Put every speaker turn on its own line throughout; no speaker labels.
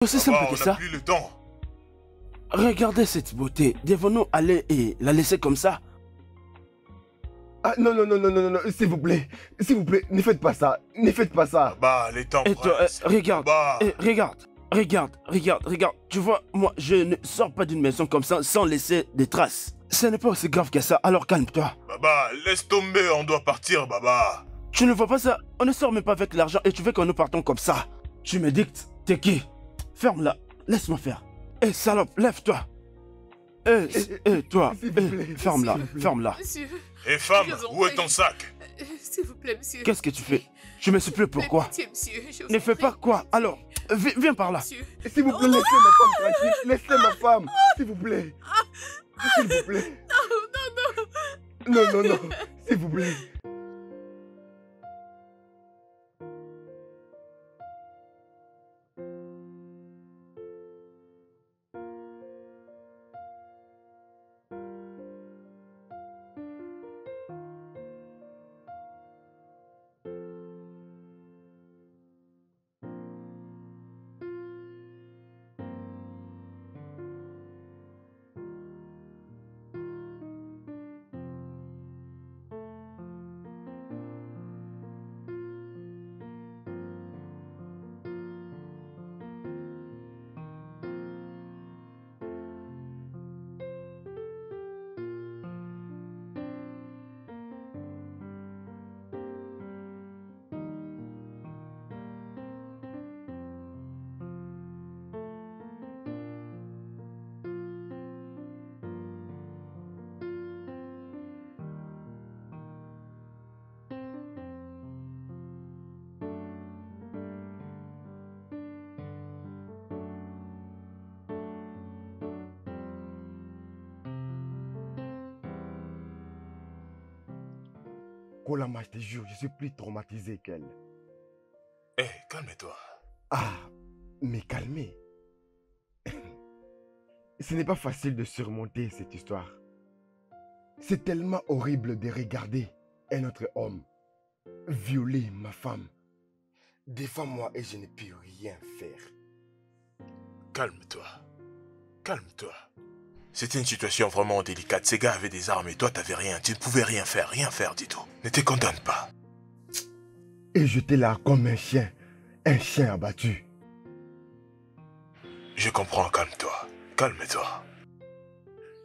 Aussi simple que
on
ça.
n'a plus le temps.
Regardez cette beauté. Devons-nous aller et la laisser comme ça?
Ah non, non, non, non, non, non, s'il vous plaît, ne faites pas ça, ne faites pas ça.
Baba, les temps
Et toi,
pressent.
regarde,
Baba.
regarde. Tu vois, moi, je ne sors pas d'une maison comme ça sans laisser des traces. Ce n'est pas aussi grave que ça, alors calme-toi.
Baba, laisse tomber, on doit partir, Baba.
Tu ne vois pas ça? On ne sort même pas avec l'argent et tu veux que nous partons comme ça. Tu me dictes, t'es qui? Ferme-la, laisse-moi faire. Eh salope, lève-toi. Toi, ferme-la, ferme-la.
Monsieur,
Et femme,
Je vous en
où est
prie.
ton sac?
S'il vous plaît, monsieur.
Qu'est-ce que tu fais? Je me supplie pourquoi?
Pitié, monsieur. Je vous
Ne
en
fais
prie.
pas quoi? Alors, viens par là.
Monsieur.
S'il vous plaît, laissez ma femme tranquille, laissez ma femme, s'il vous plaît. S'il vous plaît. Non, non, non, s'il vous plaît. Kolama, je te jure, je suis plus traumatisé qu'elle.
Eh, calme-toi.
Ah, mais calmez. Ce n'est pas facile de surmonter cette histoire. C'est tellement horrible de regarder un autre homme violer ma femme. Défends-moi et je ne peux rien faire.
Calme-toi. Calme-toi. C'était une situation vraiment délicate. Ces gars avaient des armes et toi, t'avais rien. Tu ne pouvais rien faire du tout. Ne te condamne pas.
Et j'étais là comme un chien abattu.
Je comprends, calme-toi. Calme-toi.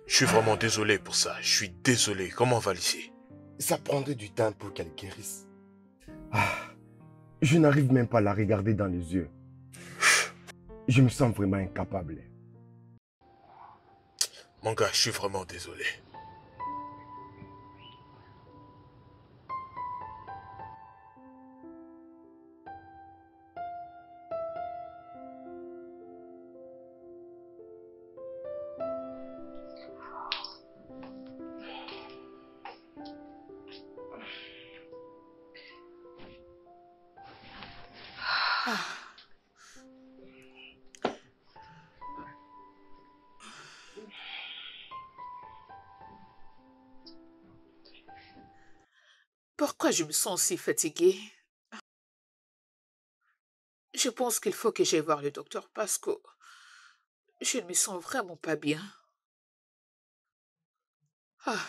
Je suis vraiment désolé pour ça. Je suis désolé. Comment va ici?
Ça prendrait du temps pour qu'elle guérisse. Ah, je n'arrive même pas à la regarder dans les yeux. Je me sens vraiment incapable.
Mon gars, je suis vraiment désolé.
Pourquoi je me sens si fatiguée? Je pense qu'il faut que j'aille voir le docteur parce que je ne me sens vraiment pas bien. Ah.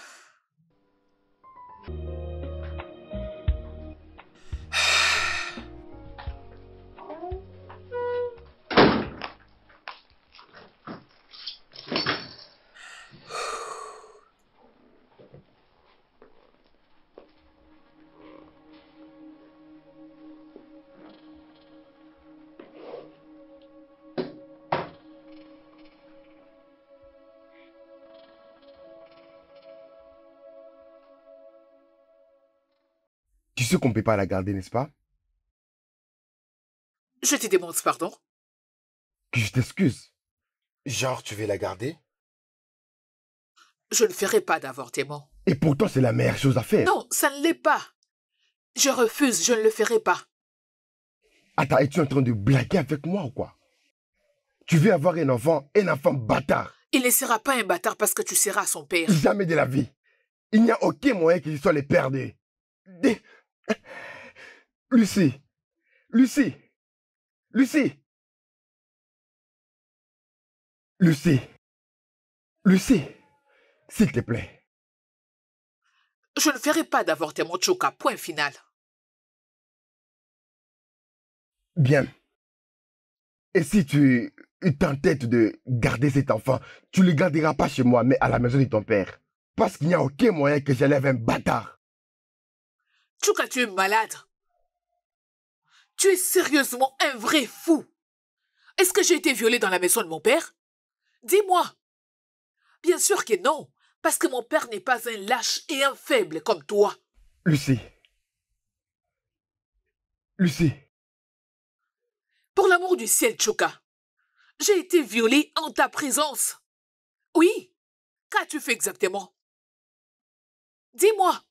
Tu sais qu'on ne peut pas la garder, n'est-ce pas?
Je te demande pardon.
Que je t'excuse. Genre, tu veux la garder?
Je ne ferai pas d'avortement.
Et pourtant, c'est la meilleure chose à faire.
Non, ça ne l'est pas. Je refuse, je ne le ferai pas.
Attends, es-tu en train de blaguer avec moi ou quoi? Tu veux avoir un enfant bâtard.
Il ne sera pas un bâtard parce que tu seras son père.
Jamais de la vie. Il n'y a aucun moyen qu'il soit le père de... Lucie. Lucie. Lucie, s'il te plaît.
Je ne ferai pas d'avortement, Choka, point final.
Bien. Et si tu t'entêtes de garder cet enfant, tu ne le garderas pas chez moi, mais à la maison de ton père. Parce qu'il n'y a aucun moyen que j'élève un bâtard.
Choka, tu es malade. Tu es sérieusement un vrai fou. Est-ce que j'ai été violée dans la maison de mon père? Dis-moi. Bien sûr que non, parce que mon père n'est pas un lâche et un faible comme toi.
Lucie. Lucie.
Pour l'amour du ciel, Choka, j'ai été violée en ta présence. Oui, qu'as-tu fait exactement? Dis-moi.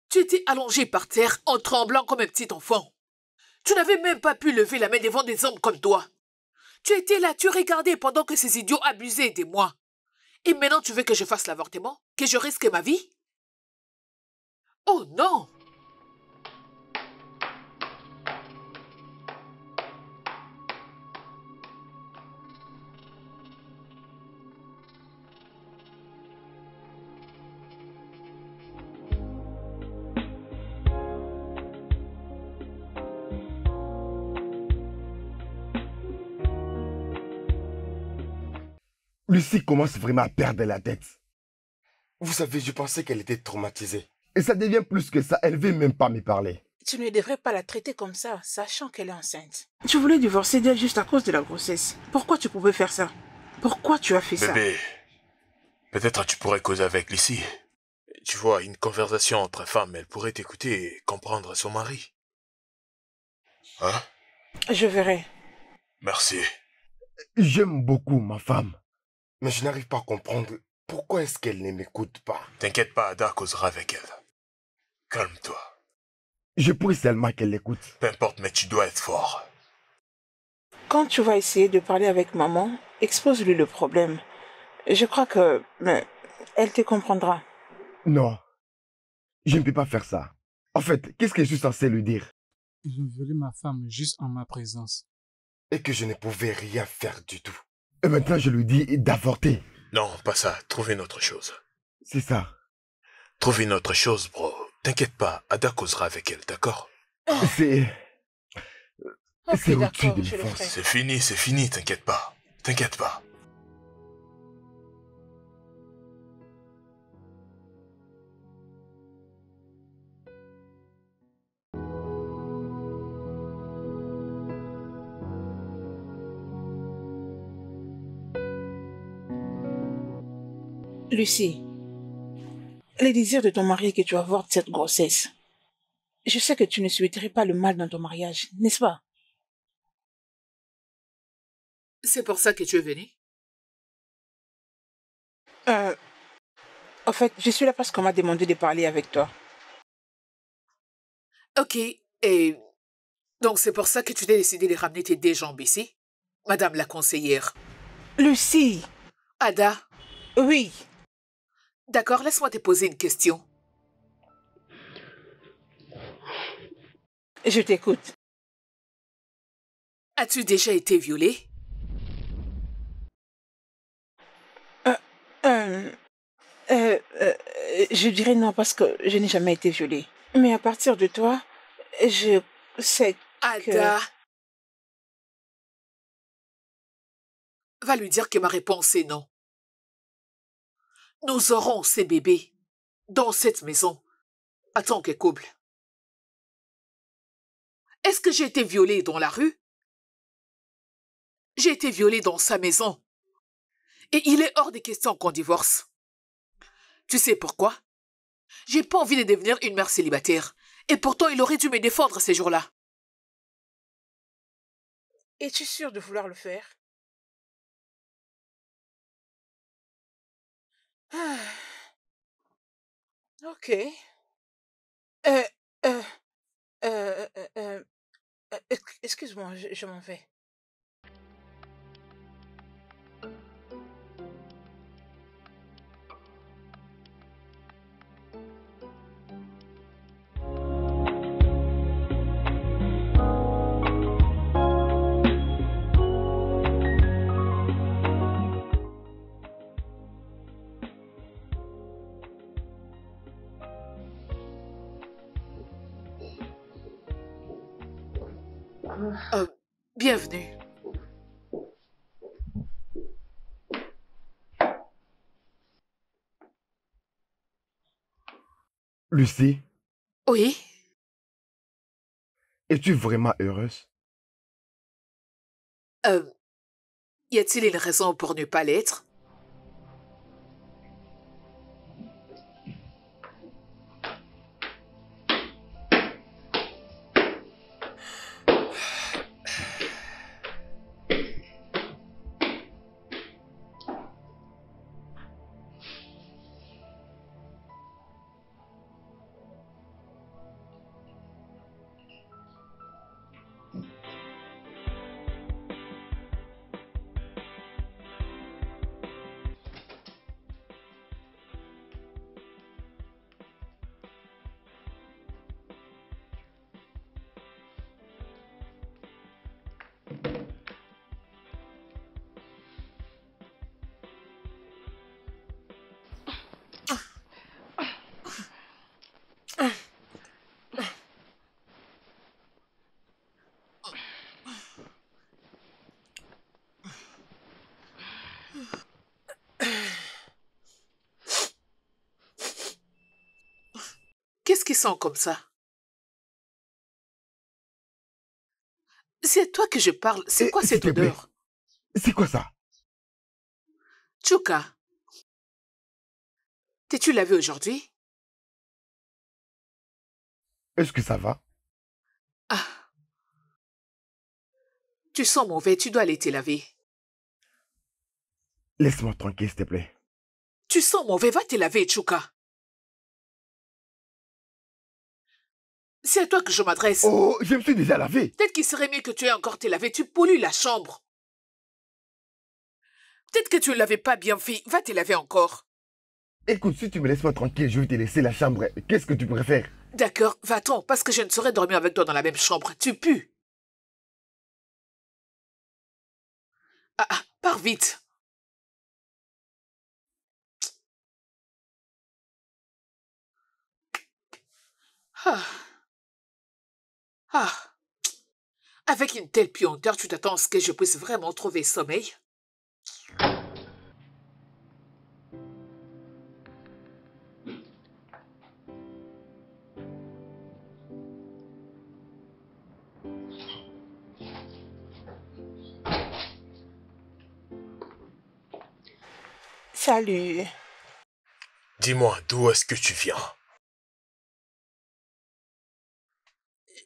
Tu étais allongé par terre en tremblant comme un petit enfant. Tu n'avais même pas pu lever la main devant des hommes comme toi. Tu étais là, tu regardais pendant que ces idiots abusaient de moi. Et maintenant tu veux que je fasse l'avortement? Que je risque ma vie? Oh non!
Lucie commence vraiment à perdre la tête. Vous savez, je pensais qu'elle était traumatisée. Et ça devient plus que ça, elle ne veut même pas me parler.
Tu ne devrais pas la traiter comme ça, sachant qu'elle est enceinte. Tu voulais divorcer d'elle juste à cause de la grossesse. Pourquoi tu pouvais faire ça? Pourquoi tu as fait ça?
Bébé, peut-être tu pourrais causer avec Lucie. Tu vois, une conversation entre femmes, elle pourrait t'écouter et comprendre son mari. Hein?
Je verrai.
Merci.
J'aime beaucoup ma femme. Mais je n'arrive pas à comprendre pourquoi est-ce qu'elle ne m'écoute pas.
T'inquiète pas, Ada causera avec elle. Calme-toi.
Je prie seulement qu'elle l'écoute.
Peu importe, mais tu dois être fort.
Quand tu vas essayer de parler avec maman, expose-lui le problème. Je crois que... elle te comprendra.
Non. Je ne peux pas faire ça. En fait, qu'est-ce que je suis censé lui dire?
Je violais ma femme juste en ma présence.
Et que je ne pouvais rien faire du tout. Et maintenant, je lui dis d'avorter.
Non, pas ça. Trouve une autre chose.
C'est ça.
Trouve une autre chose, bro. T'inquiète pas, Ada causera avec elle, d'accord?
C'est...
Ok,
c'est au-dessus
d'accord,
de
je
mes
le
forces.
ferai.
C'est fini, t'inquiète pas. T'inquiète pas.
Lucie, les désirs de ton mari est que tu avortes cette grossesse. Je sais que tu ne souhaiterais pas le mal dans ton mariage, n'est-ce pas?
C'est pour ça que tu es venu?
En fait, je suis là parce qu'on m'a demandé de parler avec toi.
Ok, et... donc c'est pour ça que tu t'es décidé de ramener tes deux jambes ici? Madame la conseillère.
Lucie!
Ada?
Oui.
D'accord, laisse-moi te poser une question.
Je t'écoute.
As-tu déjà été violée?
Je dirais non parce que je n'ai jamais été violée. Mais à partir de toi, je sais que...
Ada! Va lui dire que ma réponse est non. Nous aurons ces bébés dans cette maison en tant que couple. Est-ce que j'ai été violée dans la rue? J'ai été violée dans sa maison. Et il est hors de question qu'on divorce. Tu sais pourquoi? J'ai pas envie de devenir une mère célibataire. Et pourtant, il aurait dû me défendre ces jours-là.
Es-tu sûre de vouloir le faire? Ok. Excuse-moi, je m'en vais.
Bienvenue.
Lucie,
Oui?
es-tu vraiment heureuse?
Y a-t-il une raison pour ne pas l'être? Qu'est-ce qui sent comme ça? C'est à toi que je parle. C'est quoi
S'il
cette
te plaît,
odeur?
c'est quoi ça?
Chuka, t'es-tu lavé aujourd'hui?
Est-ce que ça va?
Ah, tu sens mauvais, tu dois aller te laver.
Laisse-moi tranquille, s'il te plaît.
Tu sens mauvais, va te laver, Chuka. C'est à toi que je m'adresse.
Oh, je me suis déjà lavé.
Peut-être qu'il serait mieux que tu aies encore te laver, tu pollues la chambre. Peut-être que tu ne l'avais pas bien fait, va te laver encore.
Écoute, si tu me laisses pas tranquille, je vais te laisser la chambre. Qu'est-ce que tu préfères?
D'accord, va-t'en, parce que je ne saurais dormir avec toi dans la même chambre. Tu pues. Ah, pars vite. Ah. Ah. Avec une telle puanteur, tu t'attends à ce que je puisse vraiment trouver sommeil?
Salut.
Dis-moi, d'où est-ce que tu viens?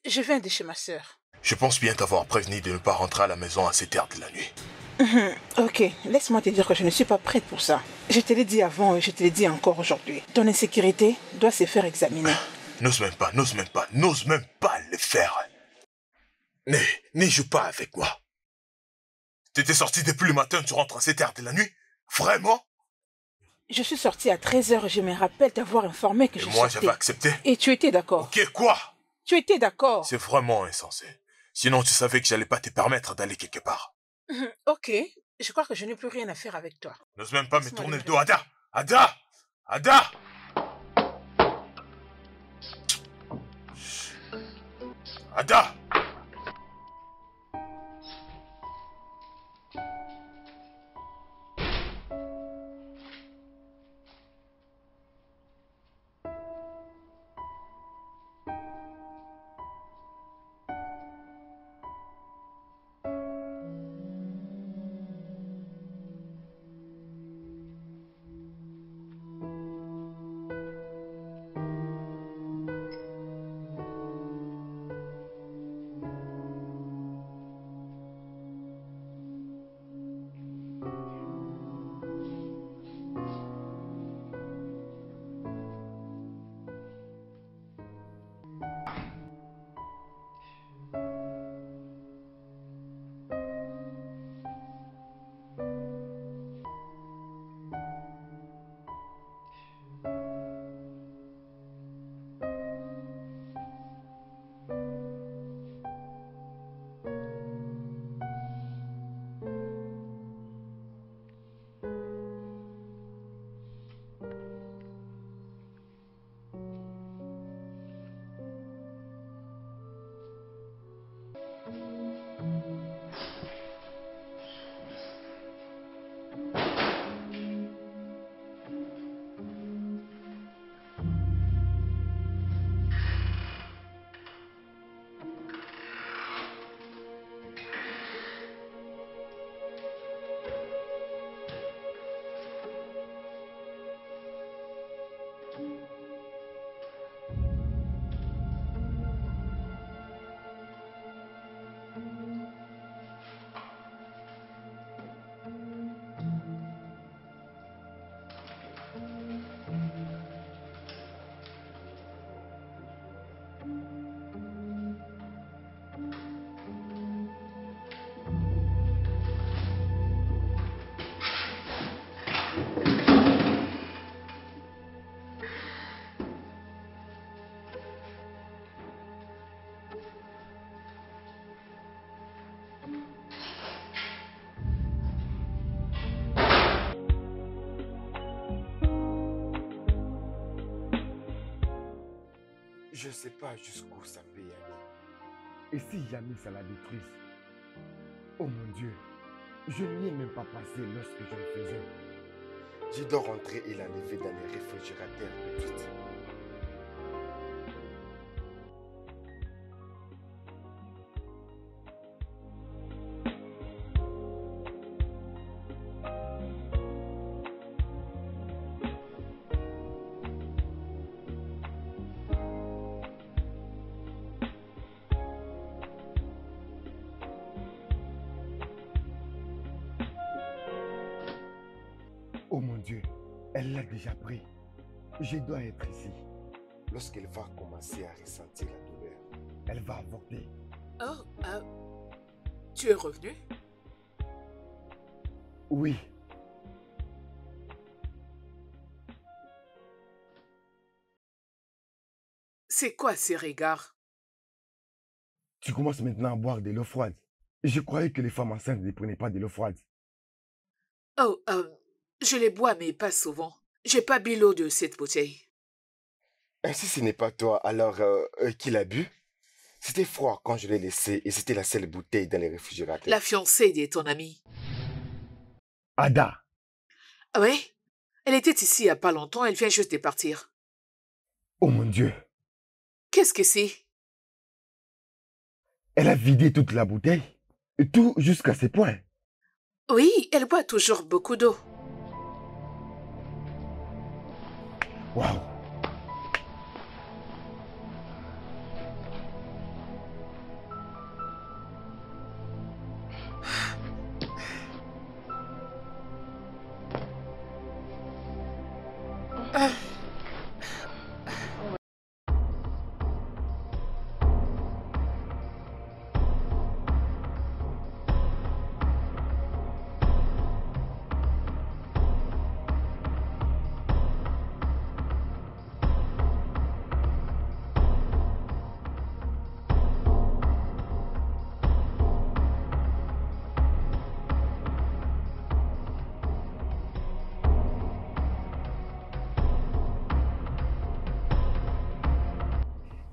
Je viens de chez ma sœur.
Je pense bien t'avoir prévenu de ne pas rentrer à la maison à cette heure de la nuit.
Ok, laisse-moi te dire que je ne suis pas prête pour ça. Je te l'ai dit avant et je te l'ai dit encore aujourd'hui. Ton insécurité doit se faire examiner.
N'ose même pas le faire. Ne joue pas avec moi. T'étais sorti depuis le matin, tu rentres à cette heure de la nuit? Vraiment?
Je suis sortie à 13h et je me rappelle t'avoir informé que
Et
je
moi,
sortais.
j'avais accepté.
Et tu étais d'accord.
Ok, quoi?
Tu étais d'accord.
C'est vraiment insensé. Sinon, tu savais que j'allais pas te permettre d'aller quelque part.
Ok, je crois que je n'ai plus rien à faire avec toi.
N'ose même pas me
Laisse-moi
tourner le
aller.
dos, Ada! Ada! Ada! Ada!
Je ne sais pas jusqu'où ça peut y aller. Et si jamais ça la détruise? Oh mon Dieu, je n'y ai même pas passé lorsque je le faisais. Je dois rentrer et l'enlever dans les réfrigérateurs tout de suite. Oh mon Dieu, elle l'a déjà pris. Je dois être ici. Lorsqu'elle va commencer à ressentir la douleur, elle va avorter.
Oh, tu es revenu?
Oui.
C'est quoi ces regards?
Tu commences maintenant à boire de l'eau froide. Je croyais que les femmes enceintes ne prenaient pas de l'eau froide.
Oh, je les bois, mais pas souvent. J'ai pas bu l'eau de cette bouteille.
Et si ce n'est pas toi, alors qui l'a bu? C'était froid quand je l'ai laissé et c'était la seule bouteille dans les réfrigérateurs.
La fiancée de ton ami.
Ada.
Ah ouais? Elle était ici il y a pas longtemps, elle vient juste de partir.
Oh mon Dieu.
Qu'est-ce que c'est?
Elle a vidé toute la bouteille. Tout jusqu'à ses poings.
Oui, elle boit toujours beaucoup d'eau.
Waouh.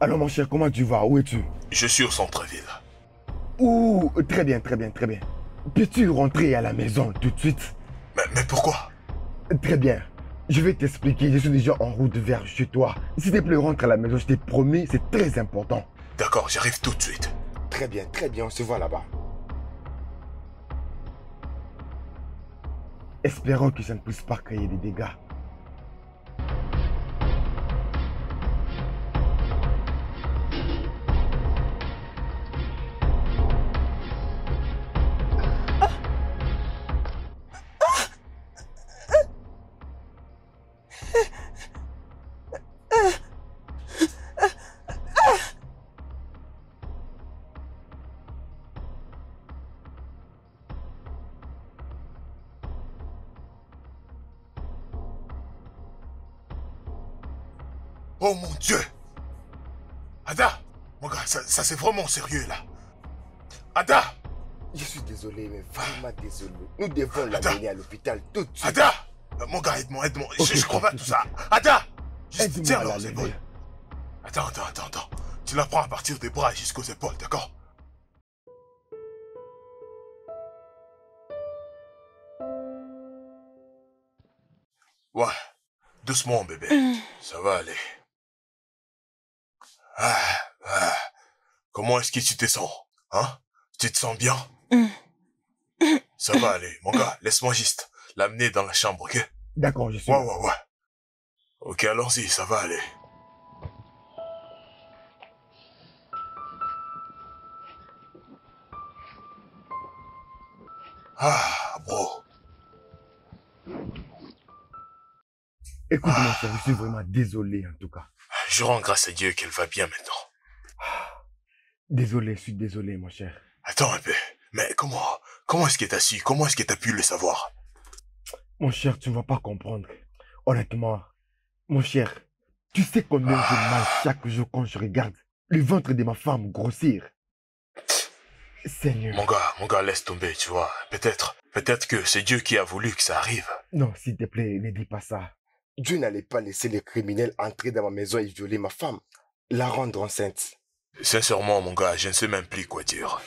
Alors mon cher, comment tu vas? Où es-tu?
Je suis au centre-ville.
Ouh, très bien, très bien, très bien. Peux-tu rentrer à la maison tout de suite?
Mais pourquoi?
Très bien. Je vais t'expliquer, je suis déjà en route vers chez toi. S'il te plaît, rentre à la maison, je t'ai promis, c'est très important.
D'accord, j'arrive tout de suite.
Très bien, on se voit là-bas. Espérons que ça ne puisse pas créer des dégâts.
Oh mon Dieu! Ada! Mon gars, ça c'est vraiment sérieux là. Ada!
Je suis désolé, mais vraiment désolé. Nous devons l'amener à l'hôpital tout de suite.
Ada! Mon gars, aide-moi.
Okay,
je crois pas tout ça. Ada!
Aide-moi
Tiens
à
dans
la
les
lever.
épaules. Attends. Tu la prends à partir des bras jusqu'aux épaules, d'accord? Ouais. Doucement, bébé. Ça va aller. Comment est-ce que tu te sens? Hein? Tu te sens bien? Ça va aller. Mon gars, laisse-moi juste l'amener dans la chambre, ok?
D'accord, je suis.
Ouais. Ok, allons-y, ça va aller. Bro.
Écoute, mon cher, je suis vraiment désolé en tout cas.
Je rends grâce à Dieu qu'elle va bien maintenant.
Désolé, je suis désolé, mon cher.
Attends un peu. Mais comment est-ce que t'as su? Comment est-ce que t'as pu le savoir?
Mon cher, tu ne vas pas comprendre. Honnêtement, mon cher, tu sais combien j'ai mal chaque jour quand je regarde le ventre de ma femme grossir. Seigneur.
Mon gars, laisse tomber, tu vois. Peut-être que c'est Dieu qui a voulu que ça arrive.
Non, s'il te plaît, ne dis pas ça. Dieu n'allait pas laisser les criminels entrer dans ma maison et violer ma femme. la rendre enceinte.
Sincèrement, mon gars, je ne sais même plus quoi dire.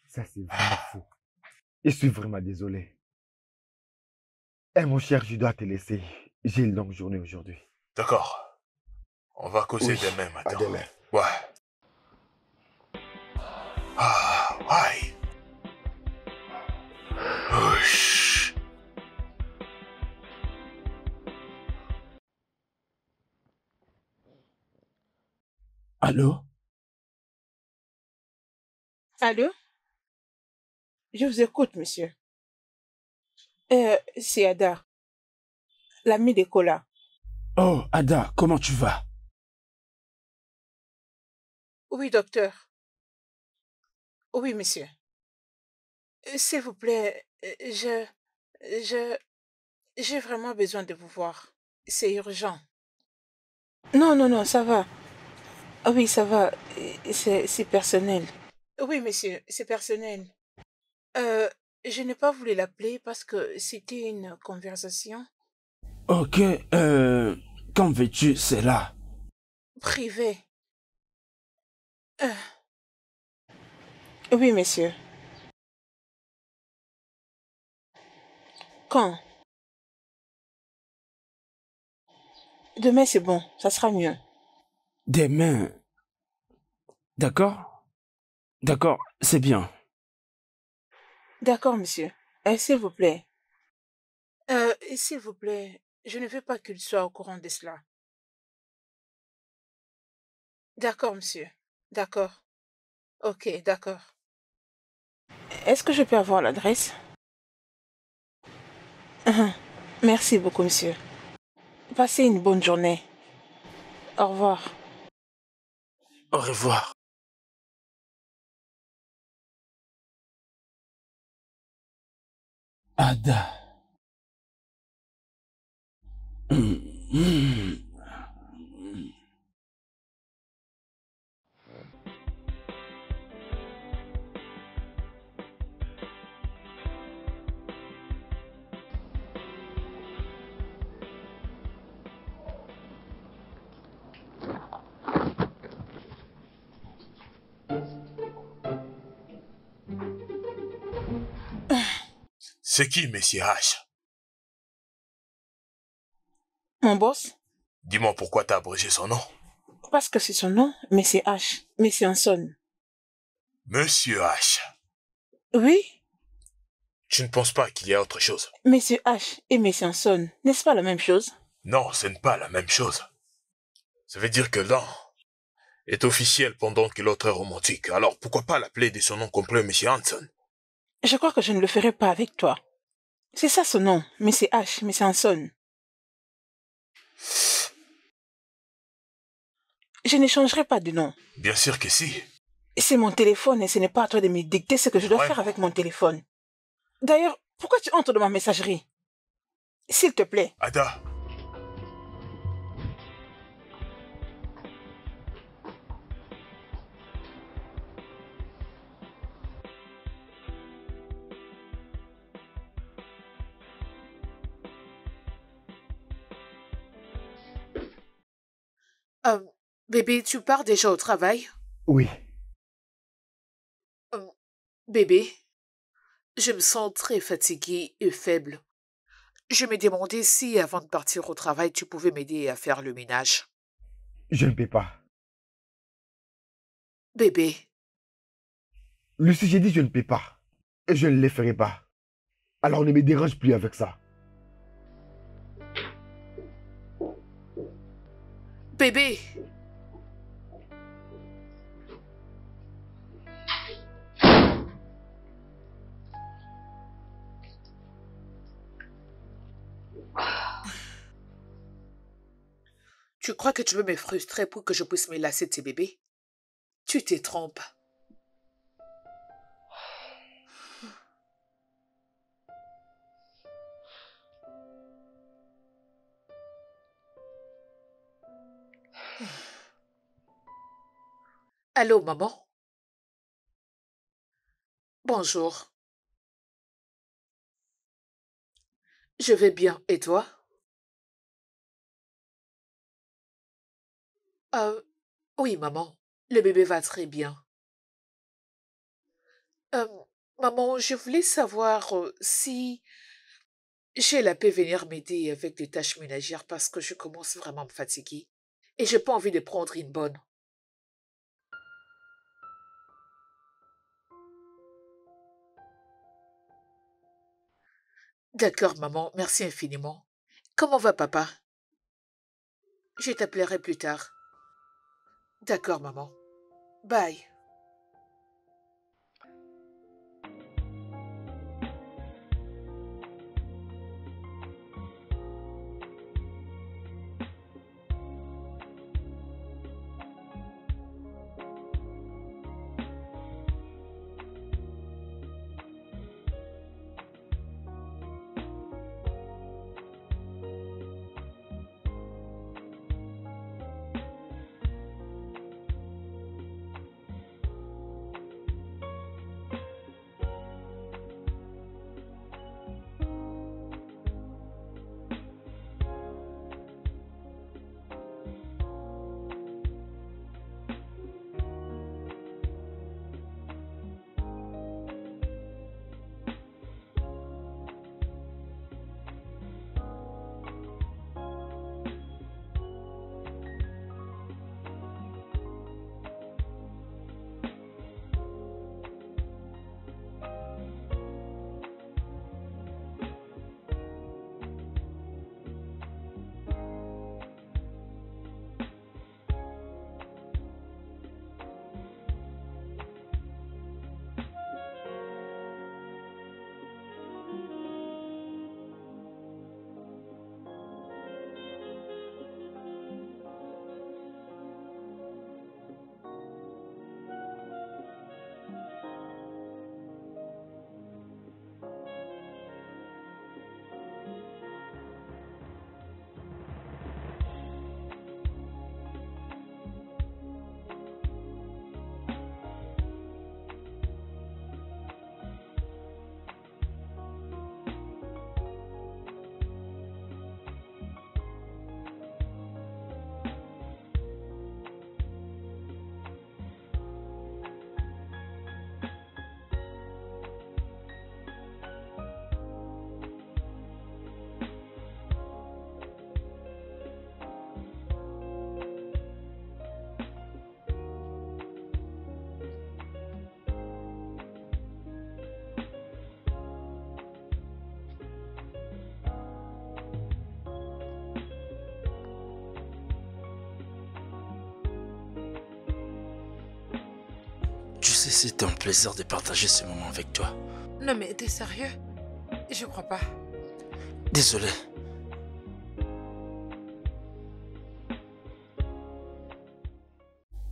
Ça, c'est vraiment fou. Je suis vraiment désolé. Eh, mon cher, je dois te laisser. J'ai une longue journée aujourd'hui.
D'accord. On va causer
Oui,
demain
à
matin.
demain.
Ouais. Ah, ouais. Ouch.
Allô?
Allô? Je vous écoute, monsieur. C'est Ada, l'amie de Kola.
Oh, Ada, comment tu vas?
Oui, docteur. Oui, monsieur. S'il vous plaît, j'ai vraiment besoin de vous voir. C'est urgent. Non, non, non, ça va. Ah oui, ça va. C'est personnel. Oui, monsieur, c'est personnel. Euh, je n'ai pas voulu l'appeler parce que c'était une conversation
Ok, quand veux-tu, c'est là.
privée. Euh, oui, monsieur. Quand? Demain, c'est bon, ça sera mieux.
Demain. D'accord? D'accord, c'est bien.
D'accord, monsieur. S'il vous plaît. S'il vous plaît, je ne veux pas qu'il soit au courant de cela. D'accord, monsieur. D'accord. Ok, d'accord. Est-ce que je peux avoir l'adresse? Merci beaucoup, monsieur. Passez une bonne journée. Au revoir.
Au revoir. Ada. Hmm, hmm.
C'est qui, Monsieur H?
Mon boss?
Dis-moi pourquoi t'as abrégé son nom.
Parce que c'est son nom, mais c'est H. Mais c'est un son.
Monsieur H.
Oui,
Tu ne penses pas qu'il y a autre chose?
Monsieur H et Monsieur Hanson, n'est-ce pas la même chose?
Non, ce n'est pas la même chose. Ça veut dire que l'un est officiel pendant que l'autre est romantique. Alors pourquoi pas l'appeler de son nom complet, Monsieur Hanson?
Je crois que je ne le ferai pas avec toi. C'est ça son nom, Monsieur H, Monsieur Hanson. Je ne changerai pas de nom.
Bien sûr que si.
C'est mon téléphone et ce n'est pas à toi de me dicter ce que je dois faire avec mon téléphone. D'ailleurs, pourquoi tu entres dans ma messagerie? S'il te plaît.
Ada.
Bébé, tu pars déjà au travail?
Oui.
Bébé, je me sens très fatiguée et faible. Je me demandais si, avant de partir au travail, tu pouvais m'aider à faire le ménage.
Je ne peux pas.
Bébé,
Lucie, j'ai dit je ne peux pas. Et je ne le ferai pas. Alors ne me dérange plus avec ça.
bébé, tu crois que tu veux me frustrer pour que je puisse me lasser de tes bébés? Tu te trompes. Allô, maman? Bonjour. Je vais bien, et toi? Euh, oui, maman. Le bébé va très bien. Euh, Maman, je voulais savoir si j'ai la paix venir m'aider avec des tâches ménagères parce que je commence vraiment à me fatiguer. Et j'ai pas envie de prendre une bonne. D'accord, maman. Merci infiniment. Comment va papa? Je t'appellerai plus tard. D'accord, maman. Bye.
Tu sais, c'est un plaisir de partager ce moment avec toi.
Non, mais t'es sérieux? Je crois pas.
Désolé.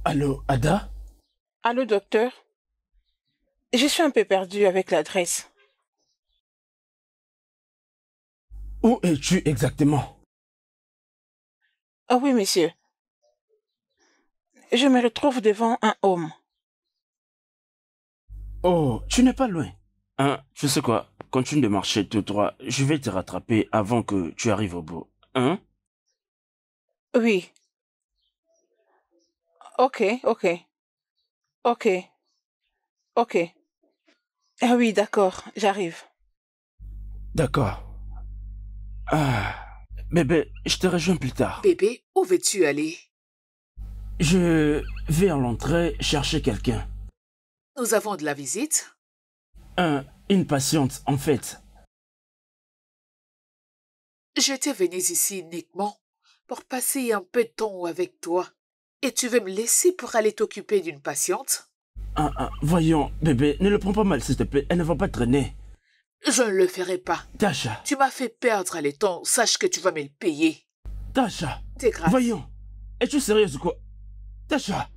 Allô, Ada?
Allô, docteur? Je suis un peu perdue avec l'adresse.
Où es-tu exactement?
Ah oui, monsieur. Je me retrouve devant un homme.
Oh, tu n'es pas loin. Hein, tu sais quoi? Continue de marcher tout droit. Je vais te rattraper avant que tu arrives au bout. Hein?
Oui. Ok, ok. Ok. Ok. Ah oui, d'accord, j'arrive.
D'accord. Ah, bébé, je te rejoins plus tard.
Bébé, où veux-tu aller?
Je vais à l'entrée chercher quelqu'un.
Nous avons de la visite.
Une patiente, en fait.
J'étais venue ici uniquement pour passer un peu de temps avec toi. Et tu veux me laisser pour aller t'occuper d'une patiente?
Voyons, bébé, ne le prends pas mal, s'il te plaît. Elle ne va pas traîner.
Je ne le ferai pas.
Tasha,
Tu m'as fait perdre le temps. Sache que tu vas me le payer.
Tasha.
T'es grave.
Voyons. Es-tu sérieuse ou quoi? Tasha.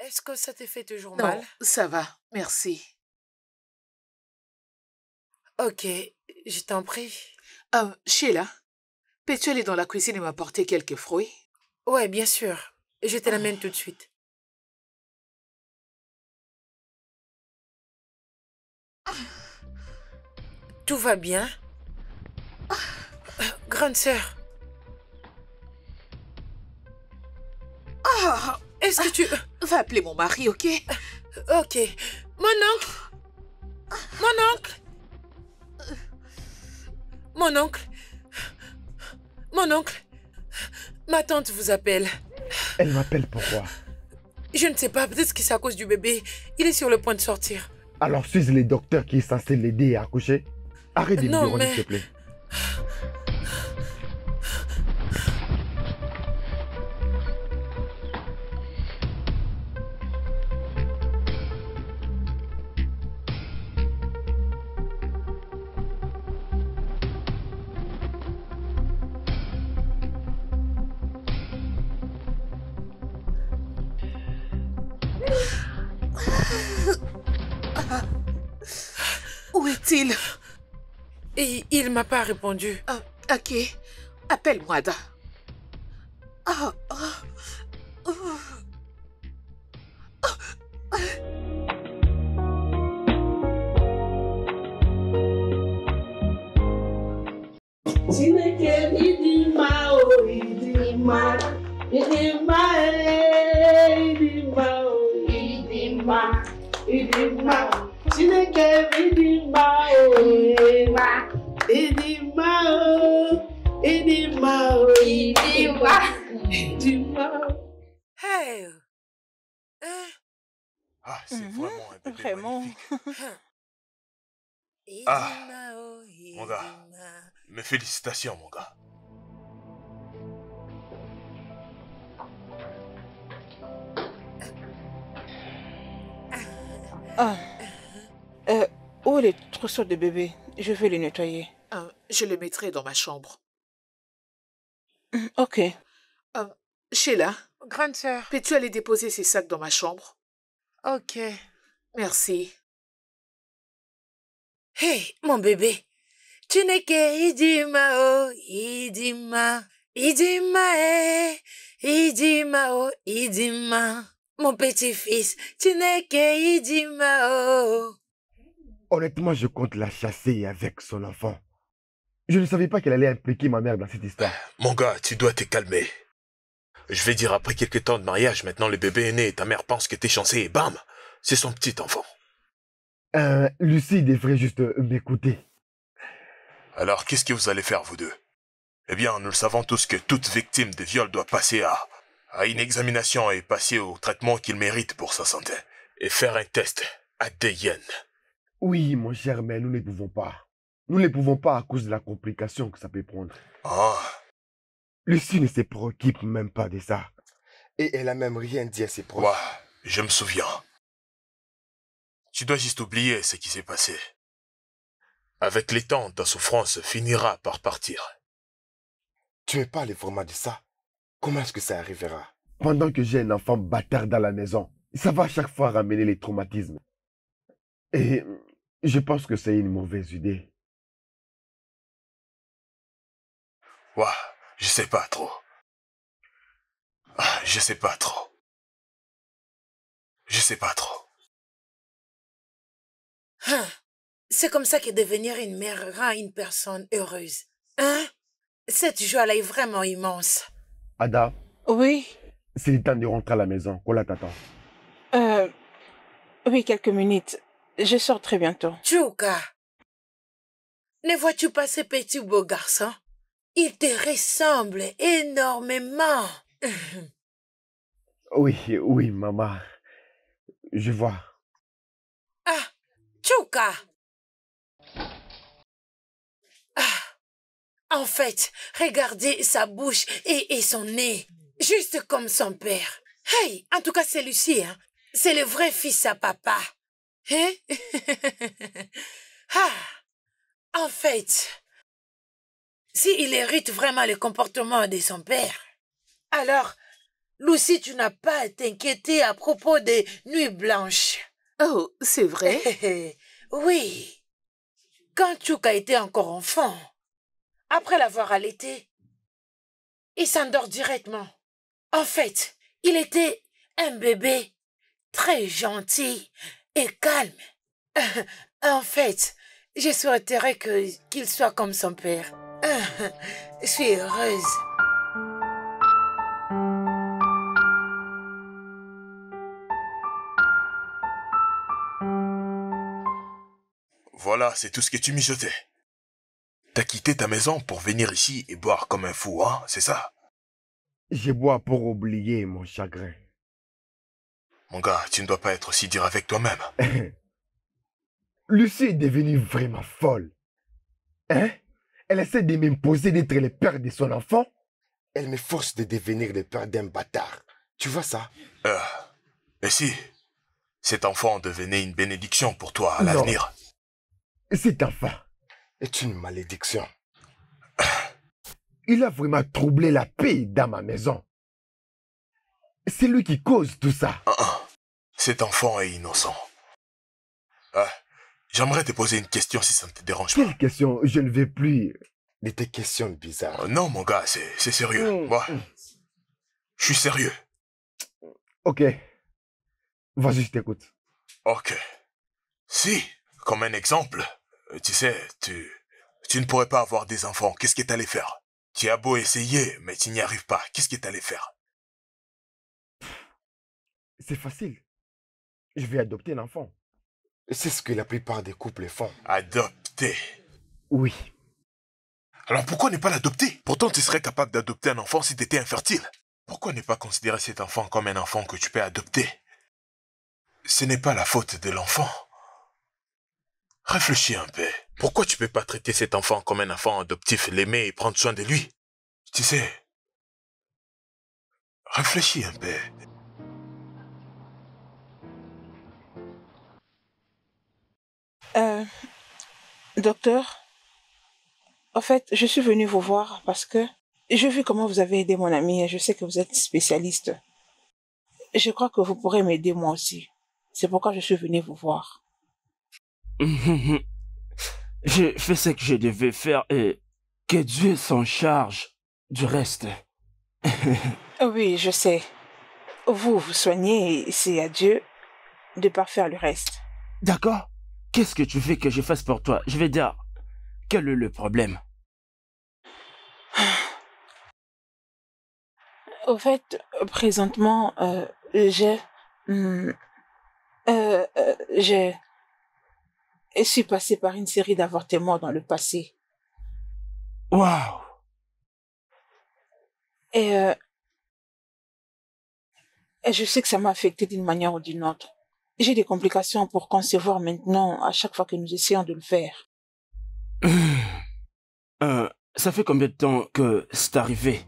Est-ce que ça te fait toujours
Non,
mal?
ça va, merci.
Ok, je t'en prie.
Sheila, peux-tu aller dans la cuisine et m'apporter quelques fruits?
Ouais, bien sûr. Je te l'amène tout de suite. Tout va bien? Grande sœur. Est-ce que tu...
Va appeler mon mari, ok?
Ok. Mon oncle. Mon oncle. Mon oncle. Mon oncle. Ma tante vous appelle.
Elle m'appelle pourquoi?
Je ne sais pas, peut-être que c'est à cause du bébé. Il est sur le point de sortir.
Alors suis le docteur qui est censé l'aider à accoucher. Arrête de
Non,
me
mais-
s'il te plaît.
Où est-il?
Et il m'a pas répondu.
Ok, appelle-moi, Ada. Ah,
Chineke ịdị mma o ịdị mma ịdị mma ịdị mma o ịdị mma ịdị mma Chineke ịdị mma o ịdị mma o ịdị mma o ịdị mma ịdị mma.
Hey! Hein?
Ah, c'est vraiment un bébé
Vraiment.
magnifique.
Ah,
mon gars. Mes félicitations, mon gars.
Où est le trousseau de bébé? Je vais le nettoyer.
je le mettrai dans ma chambre.
Ok.
Sheila,
Grande sœur.
peux-tu aller déposer ces sacs dans ma chambre?
Ok.
Merci.
Hey, mon bébé. Chineke idima o idima. Idima idima o idima. Mon petit-fils. Chineke idima o.
Honnêtement, je compte la chasser avec son enfant. Je ne savais pas qu'elle allait impliquer ma mère dans cette histoire.
Mon gars, tu dois te calmer. Je vais dire, après quelques temps de mariage, maintenant le bébé est né et ta mère pense que t'es chancé et bam, c'est son petit enfant.
Lucie devrait juste m'écouter.
Alors, qu'est-ce que vous allez faire, vous deux? Eh bien, nous le savons tous que toute victime de viol doit passer à une examination et passer au traitement qu'il mérite pour sa santé. Et faire un test ADN.
Oui, mon cher, mais nous ne pouvons pas. Nous ne pouvons pas à cause de la complication que ça peut prendre.
Ah,
Lucie ne se préoccupe même pas de ça. Et elle a même rien dit à ses proches.
ouais, je me souviens. Tu dois juste oublier ce qui s'est passé. Avec le temps, ta souffrance finira par partir.
Tu n'es pas le format de ça. Comment est-ce que ça arrivera? Pendant que j'ai un enfant bâtard dans la maison, ça va à chaque fois ramener les traumatismes. Et je pense que c'est une mauvaise idée.
Ouais, je sais pas trop. Ah, je sais pas trop. Je sais pas trop.
C'est comme ça que devenir une mère rend une personne heureuse. Hein? Cette joie-là est vraiment immense.
Ada,
Oui.
c'est le temps de rentrer à la maison. Kola t'attend.
Oui, quelques minutes. Je sors très bientôt. Tchouka, ne vois-tu pas ce petit beau garçon? Il te ressemble énormément.
Oui, maman. Je vois.
Ah, Tchouka. En fait, regardez sa bouche et son nez. Juste comme son père. Hey, en tout cas, c'est Lucie, hein. C'est le vrai fils à papa. Hein? En fait, s'il hérite vraiment le comportement de son père, alors Lucie, tu n'as pas à t'inquiéter à propos des nuits blanches.
Oh, c'est vrai?
Oui. Quand Tchouka était encore enfant, après l'avoir allaité, il s'endort directement. En fait, il était un bébé très gentil et calme. En fait, je souhaiterais qu'il soit comme son père. Je suis heureuse.
Voilà, c'est tout ce que tu mijotais. T'as quitté ta maison pour venir ici et boire comme un fou, hein, c'est ça?
Je bois pour oublier mon chagrin.
Mon gars, tu ne dois pas être aussi dur avec toi-même.
Lucie est devenue vraiment folle. Hein? Elle essaie de m'imposer d'être le père de son enfant. Elle me force de devenir le père d'un bâtard. Tu vois ça?
Et si cet enfant devenait une bénédiction pour toi à
Non.
l'avenir?
Cet enfant est une malédiction. Il a vraiment troublé la paix dans ma maison. C'est lui qui cause tout ça.
Cet enfant est innocent. J'aimerais te poser une question si ça ne te dérange pas.
Quelle question? Je ne veux plus de tes questions bizarres.
Non, mon gars, c'est sérieux. Moi, je suis sérieux.
Ok. Vas-y, je t'écoute.
Ok. Si, comme un exemple, tu sais, tu ne pourrais pas avoir des enfants, qu'est-ce que t'allais faire? Tu as beau essayer, mais tu n'y arrives pas. Qu'est-ce que t'allais faire?
C'est facile. Je vais adopter un enfant. C'est ce que la plupart des couples font.
Adopter.
Oui.
Alors pourquoi ne pas l'adopter? Pourtant tu serais capable d'adopter un enfant si tu étais infertile. Pourquoi ne pas considérer cet enfant comme un enfant que tu peux adopter? Ce n'est pas la faute de l'enfant. Réfléchis un peu. Pourquoi tu peux pas traiter cet enfant comme un enfant adoptif, l'aimer et prendre soin de lui? Tu sais, réfléchis un peu.
Docteur, en fait, je suis venue vous voir parce que j'ai vu comment vous avez aidé mon ami et je sais que vous êtes spécialiste. Je crois que vous pourrez m'aider moi aussi. C'est pourquoi je suis venue vous voir.
J'ai fait ce que je devais faire et que Dieu s'en charge du reste.
Oui, je sais. Vous soignez et c'est à Dieu de parfaire le reste.
D'accord? Qu'est-ce que tu veux que je fasse pour toi? Je vais dire, quel est le problème?
Au fait, présentement, je suis passée par une série d'avortements dans le passé.
Waouh!
Et je sais que ça m'a affectée d'une manière ou d'une autre. J'ai des complications pour concevoir maintenant à chaque fois que nous essayons de le faire.
Ça fait combien de temps que c'est arrivé?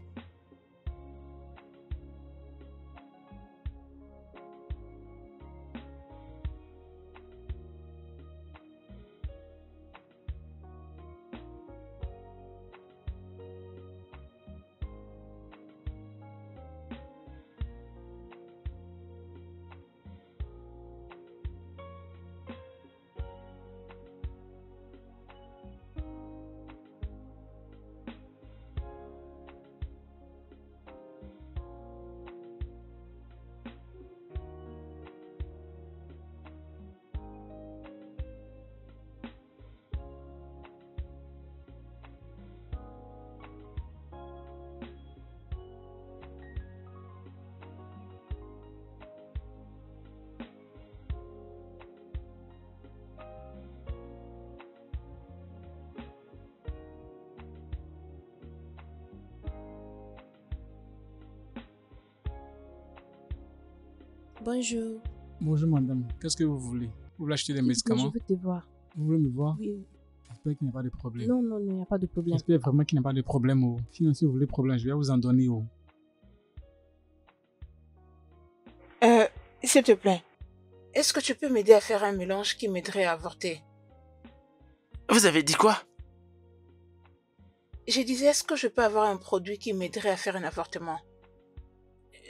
Bonjour.
Bonjour madame, qu'est-ce que vous voulez? Vous voulez acheter des médicaments?
Je veux te voir.
Vous voulez me voir?
Oui.
J'espère qu'il n'y a pas de problème.
Non, non, non, il n'y a pas de problème.
J'espère vraiment qu'il n'y a pas de problème. Oh. Sinon, si vous voulez problème, je vais vous en donner. Oh.
S'il te plaît, est-ce que tu peux m'aider à faire un mélange qui m'aiderait à avorter?
Vous avez dit quoi?
Je disais, est-ce que je peux avoir un produit qui m'aiderait à faire un avortement?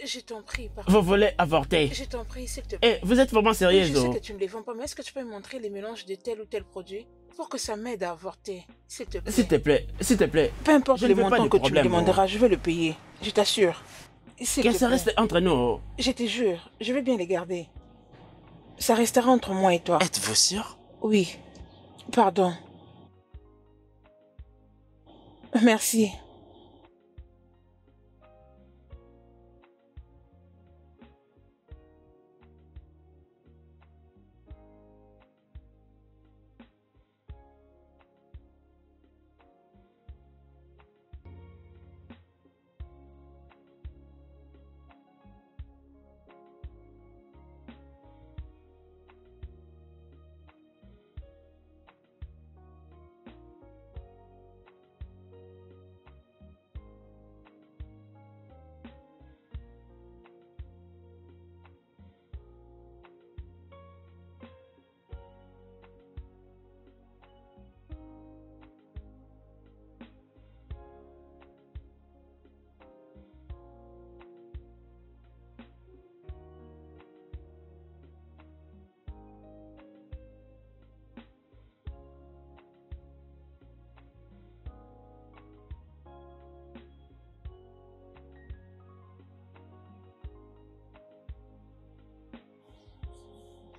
Je t'en prie, pardon.
Vous voulez avorter?
Je t'en prie, s'il te plaît.
Eh, vous êtes vraiment
Oui,
sérieuse,
je sais
oh.
que tu ne les vends pas, mais est-ce que tu peux me montrer les mélanges de tel ou tel produit pour que ça m'aide à avorter, s'il te plaît?
S'il te plaît, s'il te plaît.
Peu importe
Je
les
ne veux pas
montants
de
que tu me
problème,
demanderas, je vais le payer. Je t'assure. S'il
Que
te
ça
plaît.
reste entre nous, oh.
Je te jure, je vais bien les garder. Ça restera entre moi et toi.
Êtes-vous sûr?
Oui. Pardon. Merci.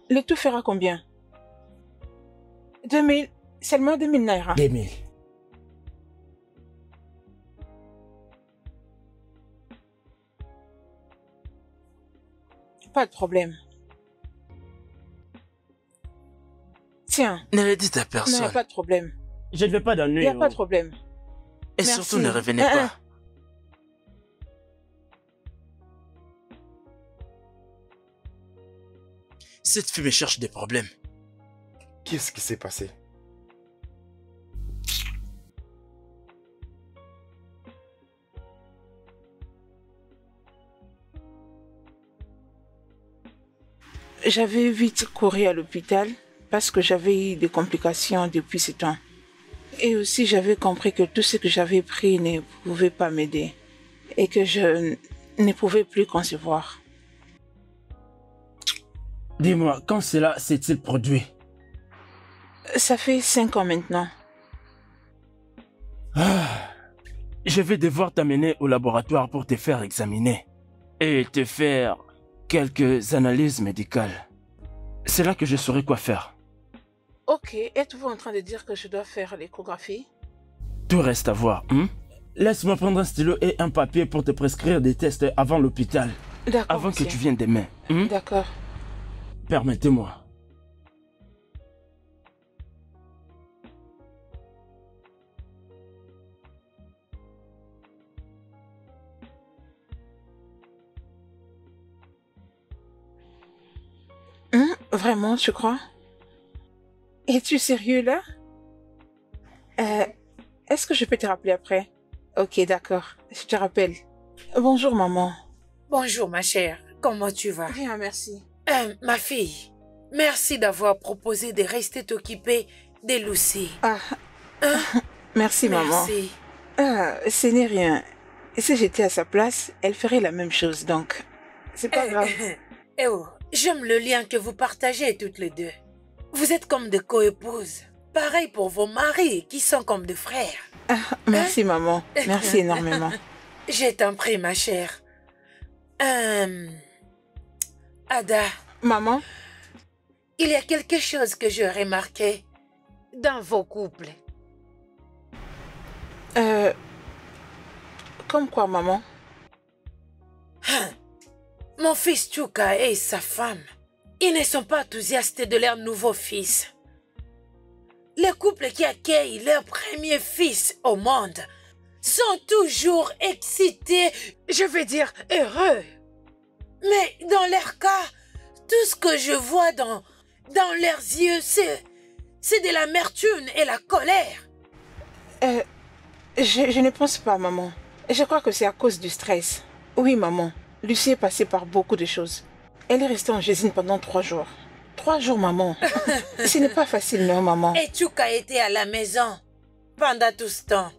Le tout fera combien? 2000, seulement 2000 naira.
2000.
Pas de problème. Tiens.
Ne le dites à
Non,
personne.
pas de problème.
Je ne veux pas
Il
d'ennui.
n'y a
oh.
pas de problème.
Et
Merci.
surtout, ne revenez pas. Cette fille me cherche des problèmes.
Qu'est-ce qui s'est passé?
J'avais vite couru à l'hôpital parce que j'avais eu des complications depuis ce temps. Et aussi, j'avais compris que tout ce que j'avais pris ne pouvait pas m'aider et que je ne pouvais plus concevoir.
Dis-moi, quand cela s'est-il produit?
Ça fait 5 ans maintenant.
Je vais devoir t'amener au laboratoire pour te faire examiner et te faire quelques analyses médicales. C'est là que je saurai quoi faire.
Ok, êtes-vous en train de dire que je dois faire l'échographie?
Tout reste à voir. Laisse-moi prendre un stylo et un papier pour te prescrire des tests avant l'hôpital.
D'accord,
Avant que
monsieur.
tu viennes demain.
D'accord.
Permettez-moi.
Vraiment, tu crois? Es-tu sérieux là? Est-ce que je peux te rappeler après? Ok, d'accord. Je te rappelle. Bonjour, maman.
Bonjour, ma chère. Comment tu vas?
Bien, merci.
Ma fille, merci d'avoir proposé de rester t'occuper de Lucie.
Ah, merci, maman.
Merci.
Ah, ce n'est rien. Si j'étais à sa place, elle ferait la même chose, donc c'est pas grave.
Eh oh, j'aime le lien que vous partagez toutes les deux. Vous êtes comme des coépouses. Pareil pour vos maris qui sont comme des frères.
Ah, merci, maman. Merci énormément.
Je t'en prie, ma chère. Ada.
Maman?
Il y a quelque chose que j'ai remarqué dans vos couples.
Comme quoi, maman?
Mon fils Chuka et sa femme, ils ne sont pas enthousiastes de leur nouveau fils. Les couples qui accueillent leur premier fils au monde sont toujours excités, je veux dire heureux. Mais dans leur cas, tout ce que je vois dans leurs yeux, c'est de l'amertume et la colère.
Je ne pense pas, maman. Je crois que c'est à cause du stress. Oui, maman. Lucie est passée par beaucoup de choses. Elle est restée en Gésine pendant 3 jours. 3 jours, maman. Ce n'est pas facile, non, maman.
Et Chuka était à la maison pendant tout ce temps.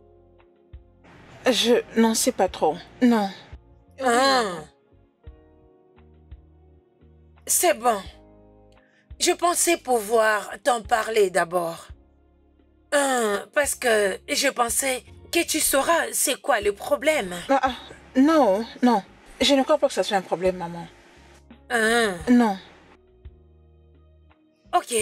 Je n'en sais pas trop. Non.
Ah.
C'est bon. Je pensais pouvoir t'en parler d'abord. Parce que je pensais que tu sauras c'est quoi le problème.
Non, non. Je ne crois pas que ça soit un problème, maman. Non.
Ok.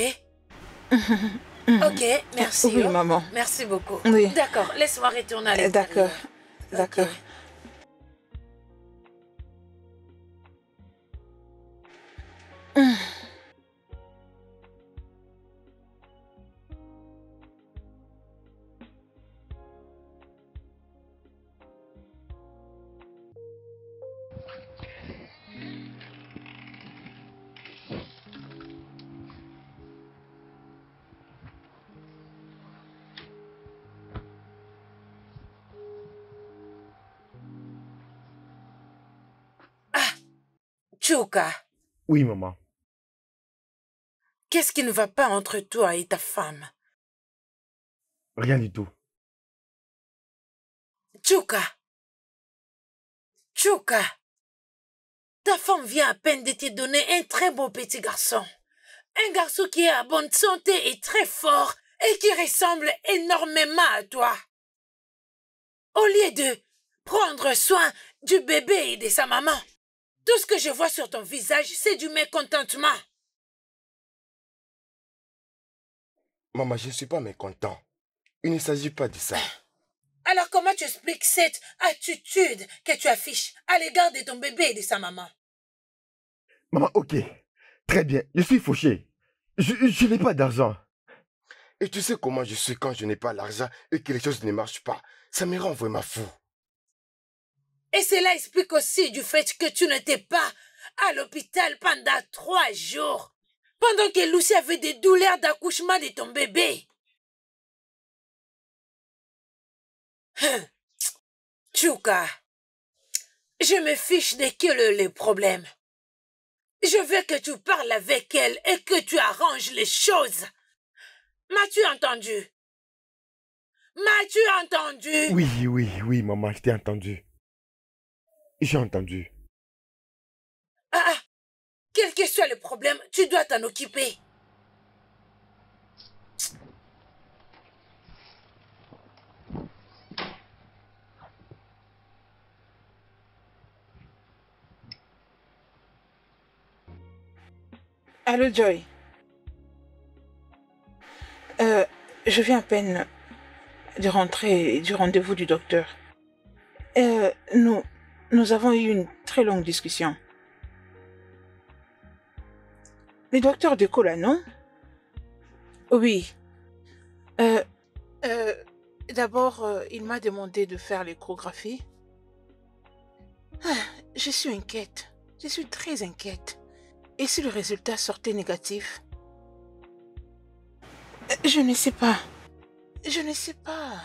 Ok, merci.
Oui, maman.
Merci beaucoup.
Oui.
D'accord, laisse-moi retourner à l'intérieur.
D'accord.
Chuka,
Oui, maman.
qu'est-ce qui ne va pas entre toi et ta femme?
Rien du tout.
Chuka, ta femme vient à peine de te donner un très beau petit garçon. Un garçon qui est à bonne santé et très fort et qui ressemble énormément à toi. Au lieu de prendre soin du bébé et de sa maman, tout ce que je vois sur ton visage, c'est du mécontentement.
Maman, je ne suis pas mécontent. Il ne s'agit pas de ça.
Alors comment tu expliques cette attitude que tu affiches à l'égard de ton bébé et de sa maman?
Maman, ok. Très bien, je suis fauché. Je n'ai pas d'argent. Et tu sais comment je suis quand je n'ai pas l'argent et que les choses ne marchent pas. Ça me rend vraiment fou.
Et cela explique aussi du fait que tu n'étais pas à l'hôpital pendant 3 jours, pendant que Lucie avait des douleurs d'accouchement de ton bébé. Chuka, je me fiche de quel est le problème. Je veux que tu parles avec elle et que tu arranges les choses. M'as-tu entendu? M'as-tu entendu?
Oui, maman, je t'ai entendu. J'ai entendu.
Quel que soit le problème, tu dois t'en occuper.
Allô, Joy. Je viens à peine de rentrer du rendez-vous du docteur. Nous avons eu une très longue discussion. Le docteur Deco, là, non? Oui. D'abord, il m'a demandé de faire l'échographie. Je suis inquiète. Je suis très inquiète. Et si le résultat sortait négatif? Je ne sais pas. Je ne sais pas.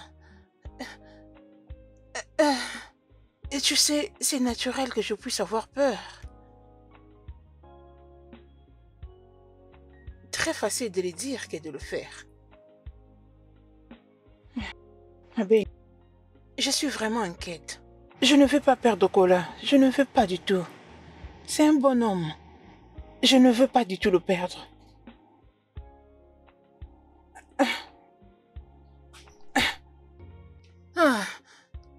Et tu sais, c'est naturel que je puisse avoir peur. Très facile de le dire que de le faire. Mais je suis vraiment inquiète. Je ne veux pas perdre Kola. Je ne veux pas du tout. C'est un bon homme. Je ne veux pas du tout le perdre.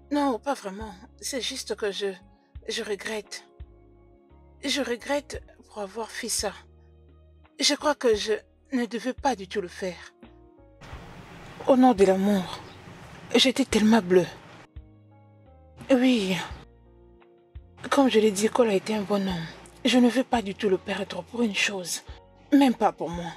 Non, pas vraiment. C'est juste que je regrette. Je regrette pour avoir fait ça. Je crois que je ne devais pas du tout le faire. Au nom de l'amour, j'étais tellement bleue. Oui. Comme je l'ai dit, Cole a été un bon homme. Je ne veux pas du tout le perdre pour une chose. Même pas pour moi.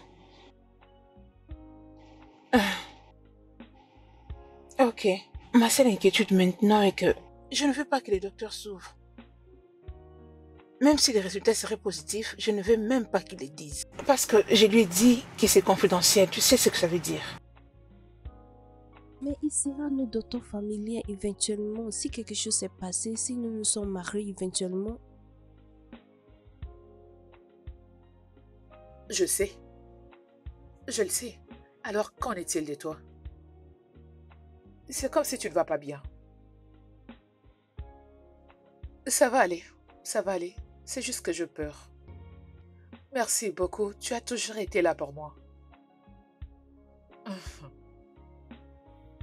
Ok. Ma seule inquiétude maintenant est que je ne veux pas que les docteurs s'ouvrent. Même si les résultats seraient positifs, je ne veux même pas qu'ils les disent. Parce que je lui ai dit que c'est confidentiel. Tu sais ce que ça veut dire.
Mais il sera nos docteurs familiers éventuellement. Si quelque chose s'est passé, si nous nous sommes mariés éventuellement.
Je sais. Je le sais. Alors, qu'en est-il de toi? C'est comme si tu ne vas pas bien. Ça va aller. Ça va aller. C'est juste que j'ai peur. Merci beaucoup. Tu as toujours été là pour moi.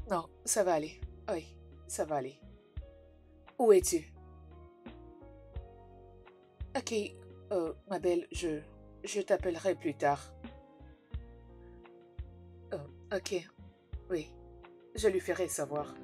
Non, ça va aller. Oui, ça va aller. Où es-tu? Ok, ma belle, je t'appellerai plus tard. Ok, oui, je lui ferai savoir.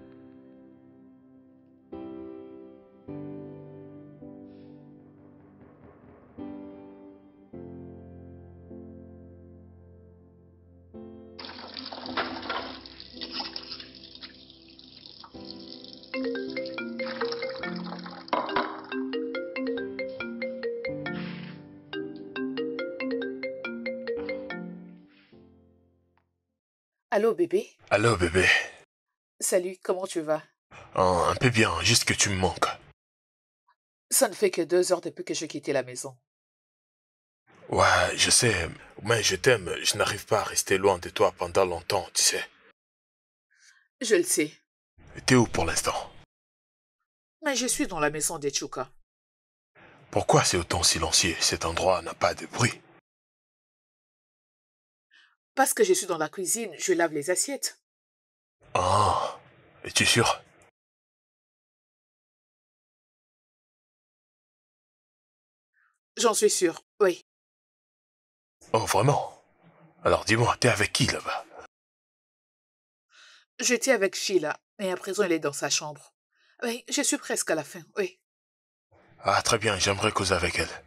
Allô, bébé?
Allô, bébé.
Salut, comment tu vas?
Oh, un peu bien, juste que tu me manques.
Ça ne fait que 2 heures depuis que j'ai quitté la maison.
Ouais, je sais, mais je t'aime. Je n'arrive pas à rester loin de toi pendant longtemps, tu sais.
Je le sais,
T'es où pour l'instant?
mais je suis dans la maison des Tchouka.
Pourquoi c'est autant silencieux? Cet endroit n'a pas de bruit.
Parce que je suis dans la cuisine, je lave les assiettes.
Ah, es-tu sûr?
J'en suis sûre, oui.
Oh, vraiment? Alors dis-moi, t'es avec qui là-bas?
J'étais avec Sheila, et à présent elle est dans sa chambre. Oui, je suis presque à la fin, oui.
Ah, très bien, j'aimerais causer avec elle.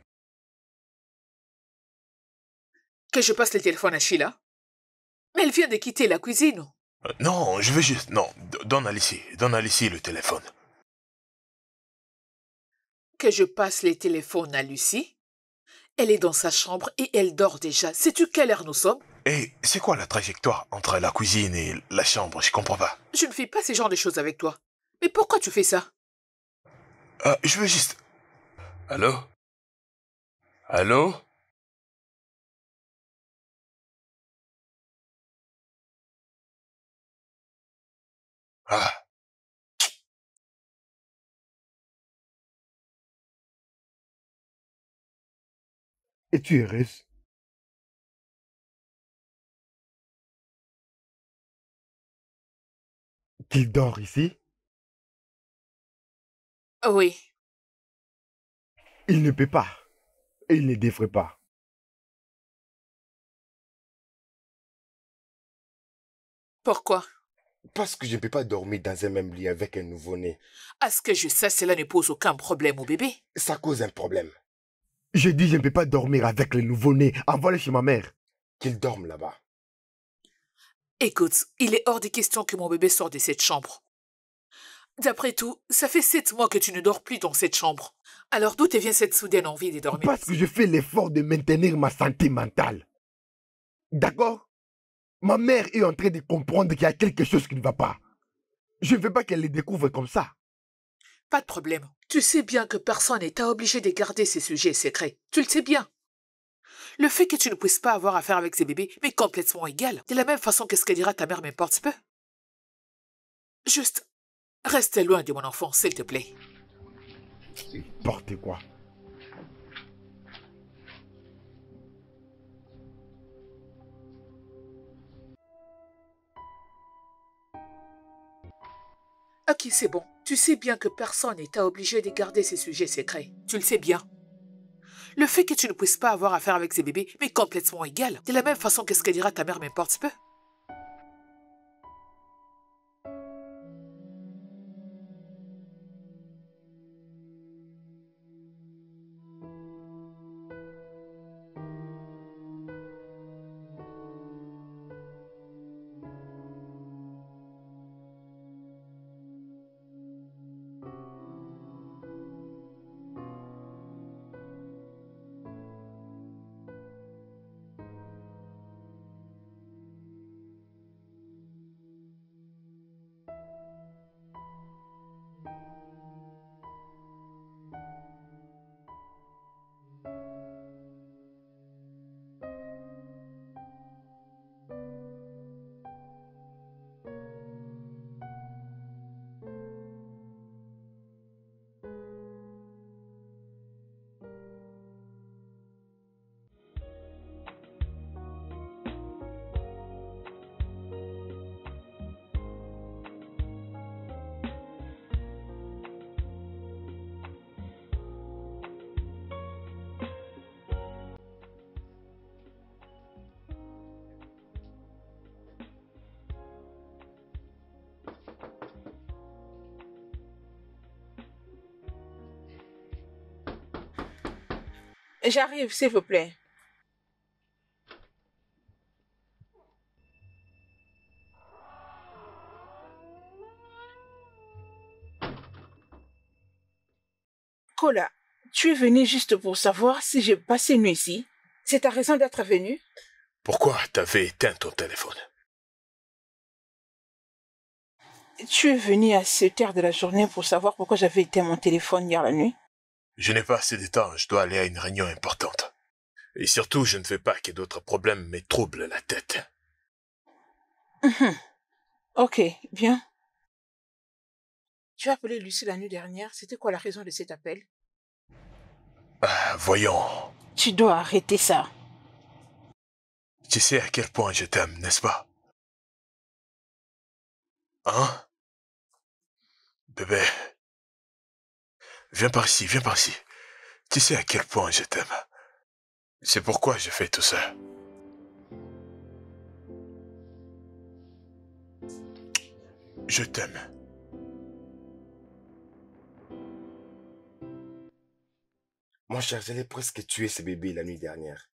Que je passe le téléphone à Sheila? Mais elle vient de quitter la cuisine.
Non, je veux juste... Non, donne à Lucie le téléphone.
Que je passe les téléphones à Lucie? Elle est dans sa chambre et elle dort déjà. Sais-tu quelle heure nous sommes?
Et c'est quoi la trajectoire entre la cuisine et la chambre? Je comprends pas.
Je ne fais pas ce genre de choses avec toi. Mais pourquoi tu fais ça?
Je veux juste... Allô? Allô? Ah,
Es-tu heureuse? Qu'il dort ici?
Oui.
Il ne peut pas. Et il ne devrait pas.
Pourquoi?
Parce que je ne peux pas dormir dans un même lit avec un nouveau-né.
À ce que je sache, cela ne pose aucun problème au bébé.
Ça cause un problème. Je dis je ne peux pas dormir avec le nouveau-né. Envoie-le chez ma mère. Qu'il dorme là-bas.
Écoute, il est hors de question que mon bébé sorte de cette chambre. D'après tout, ça fait 7 mois que tu ne dors plus dans cette chambre. Alors d'où te vient cette soudaine envie de dormir
Parce que je fais l'effort de maintenir ma santé mentale. D'accord? Ma mère est en train de comprendre qu'il y a quelque chose qui ne va pas. Je ne veux pas qu'elle le découvre comme ça.
Pas de problème. Tu sais bien que personne n'est obligé de garder ces sujets secrets. Tu le sais bien. Le fait que tu ne puisses pas avoir affaire avec ces bébés m'est complètement égal. De la même façon que ce que dira ta mère m'importe peu. Juste, reste loin de mon enfant, s'il te plaît.
N'importe quoi.
Ok, c'est bon. Tu sais bien que personne n'est obligé de garder ces sujets secrets. Tu le sais bien. Le fait que tu ne puisses pas avoir affaire avec ces bébés m'est complètement égal. De la même façon que ce que dira ta mère m'importe peu.
J'arrive, s'il vous plaît. Kola, tu es venu juste pour savoir si j'ai passé une nuit ici. C'est ta raison d'être venu?
Pourquoi t'avais éteint ton téléphone?
Tu es venu à cette heure de la journée pour savoir pourquoi j'avais éteint mon téléphone hier la nuit?
Je n'ai pas assez de temps, je dois aller à une réunion importante. Et surtout, je ne veux pas que d'autres problèmes me troublent la tête.
Ok, bien. Tu as appelé Lucie la nuit dernière. C'était quoi la raison de cet appel?
Voyons.
Tu dois arrêter ça.
Tu sais à quel point je t'aime, n'est-ce pas? Hein? Bébé. Viens par ici, viens par ici. Tu sais à quel point je t'aime. C'est pourquoi je fais tout ça. Je t'aime.
Mon cher, j'allais presque tuer ce bébé la nuit dernière.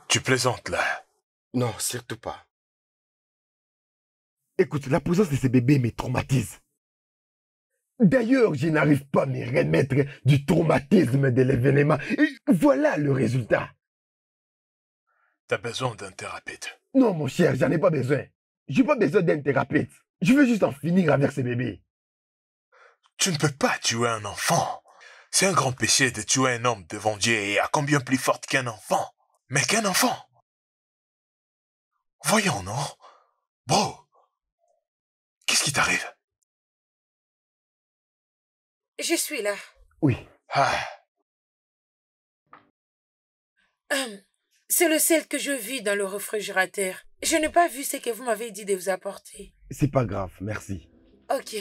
Tu plaisantes là?
Non, surtout pas. Écoute, la présence de ce bébé me traumatise. D'ailleurs, je n'arrive pas à me remettre du traumatisme de l'événement. Et voilà le résultat.
T'as besoin d'un thérapeute.
Non, mon cher, j'en ai pas besoin. J'ai pas besoin d'un thérapeute. Je veux juste en finir avec ce bébé.
Tu ne peux pas tuer un enfant. C'est un grand péché de tuer un homme devant Dieu et à combien plus forte qu'un enfant. Mais qu'un enfant. Voyons, non? Bro, qu'est-ce qui t'arrive?
Je suis là.
Oui.
C'est le sel que je vis dans le réfrigérateur. Je n'ai pas vu ce que vous m'avez dit de vous apporter.
C'est pas grave, merci.
Ok.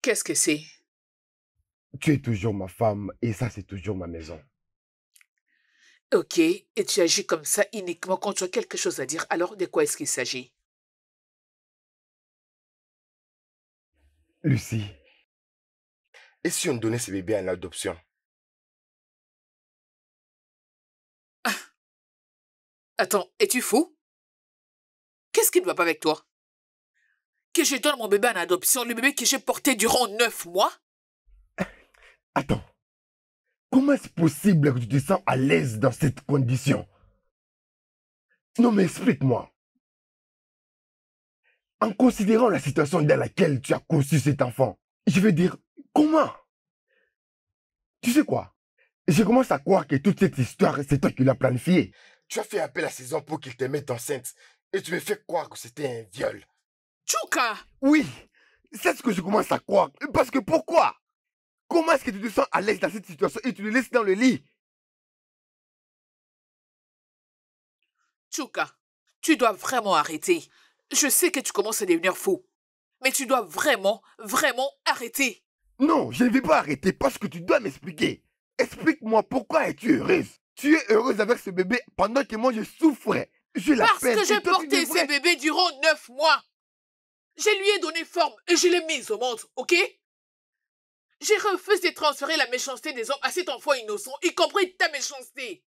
Qu'est-ce que c'est?
Tu es toujours ma femme et ça, c'est toujours ma maison.
Ok, et tu agis comme ça uniquement quand tu as quelque chose à dire. Alors, de quoi est-ce qu'il s'agit?
Lucie, et si on donnait ce bébé en adoption?
Attends, es-tu fou? Qu'est-ce qui ne va pas avec toi? Que je donne mon bébé en adoption, le bébé que j'ai porté durant 9 mois?
Attends, comment est-ce possible que tu te sens à l'aise dans cette condition? Non, mais explique-moi. En considérant la situation dans laquelle tu as conçu cet enfant, je veux dire, comment? Tu sais quoi? Je commence à croire que toute cette histoire, c'est toi qui l'as planifiée. Tu as fait appel à ces hommes pour qu'ils te mettent enceinte et tu me fais croire que c'était un viol.
Tchouka!
Oui, c'est ce que je commence à croire. Parce que pourquoi? Comment est-ce que tu te sens à l'aise dans cette situation et tu le laisses dans le lit?
Tchouka, tu dois vraiment arrêter. Je sais que tu commences à devenir fou. Mais tu dois vraiment, vraiment arrêter.
Non, je ne vais pas arrêter parce que tu dois m'expliquer. Explique-moi pourquoi es-tu heureuse? Tu es heureuse avec ce bébé pendant que moi je souffrais. Je
Parce
l'appelle.
que j'ai porté ce bébé durant 9 mois. Je lui ai donné forme et je l'ai mise au monde, ok? J'ai refusé de transférer la méchanceté des hommes à cet enfant innocent, y compris ta méchanceté.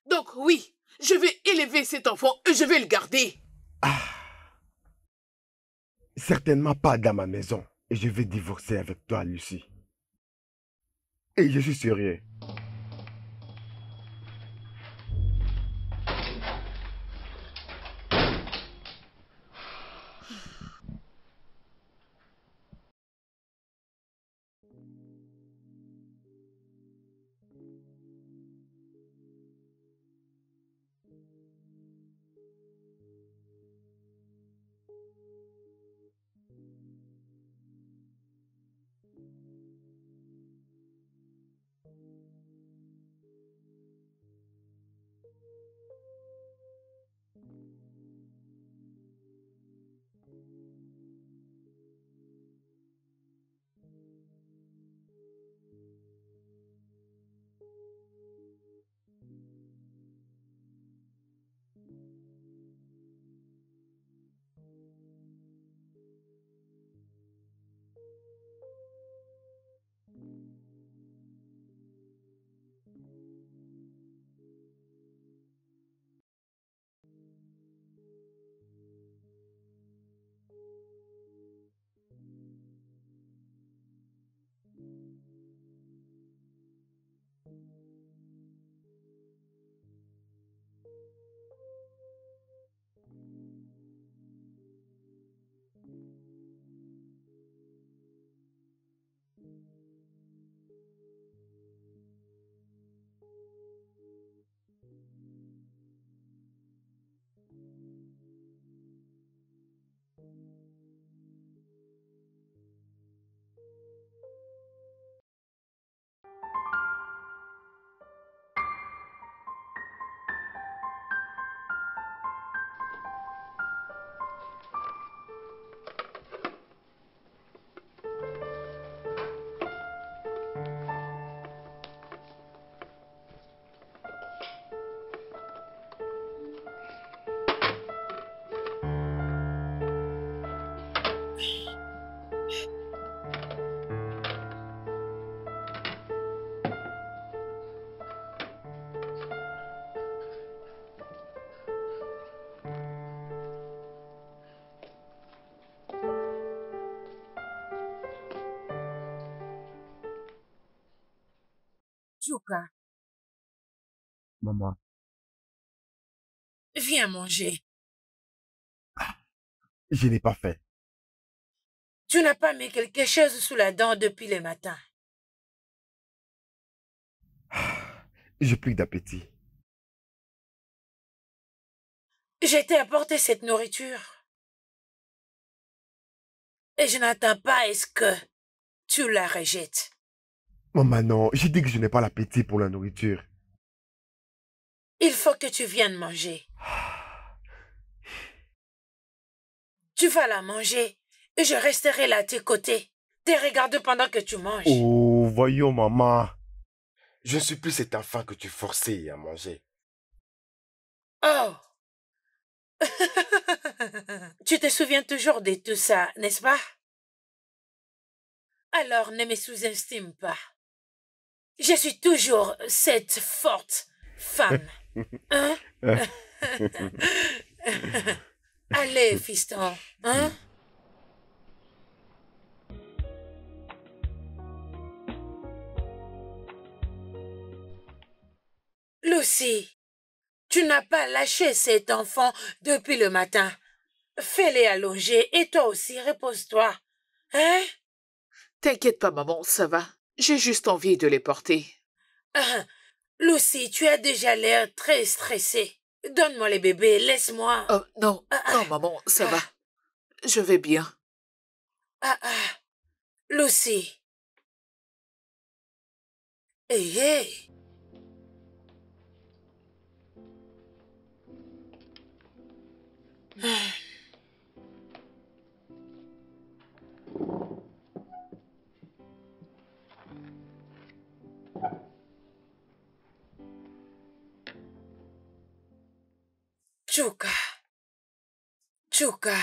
Donc oui, je vais élever cet enfant et je vais le garder.
Certainement pas dans ma maison. Et je vais divorcer avec toi, Lucie. Et je suis sérieux.
Tchouka,
Maman,
viens manger.
je n'ai pas faim.
Tu n'as pas mis quelque chose sous la dent depuis le matin.
J'ai plus d'appétit.
Je t'ai apporté cette nourriture. Et je n'attends pas à ce que tu la rejettes.
Maman, non, j'ai dit que je n'ai pas l'appétit pour la nourriture.
Il faut que tu viennes manger. Tu vas la manger et je resterai là à tes côtés. Te regarde pendant que tu manges.
Oh, voyons, maman. Je ne suis plus cet enfant que tu forçais à manger.
Oh! Tu te souviens toujours de tout ça, n'est-ce pas? Alors ne me sous-estime pas. Je suis toujours cette forte femme. Hein? Allez, fiston. Hein? Lucy, tu n'as pas lâché cet enfant depuis le matin. Fais-les allonger et toi aussi, repose-toi. Hein?
T'inquiète pas, maman, ça va. J'ai juste envie de les porter.
Lucy, tu as déjà l'air très stressée. Donne-moi les bébés, laisse-moi.
Oh, non, non, maman, ça va. Je vais bien.
Lucy. Hey, hey. Tchouka. Tchouka.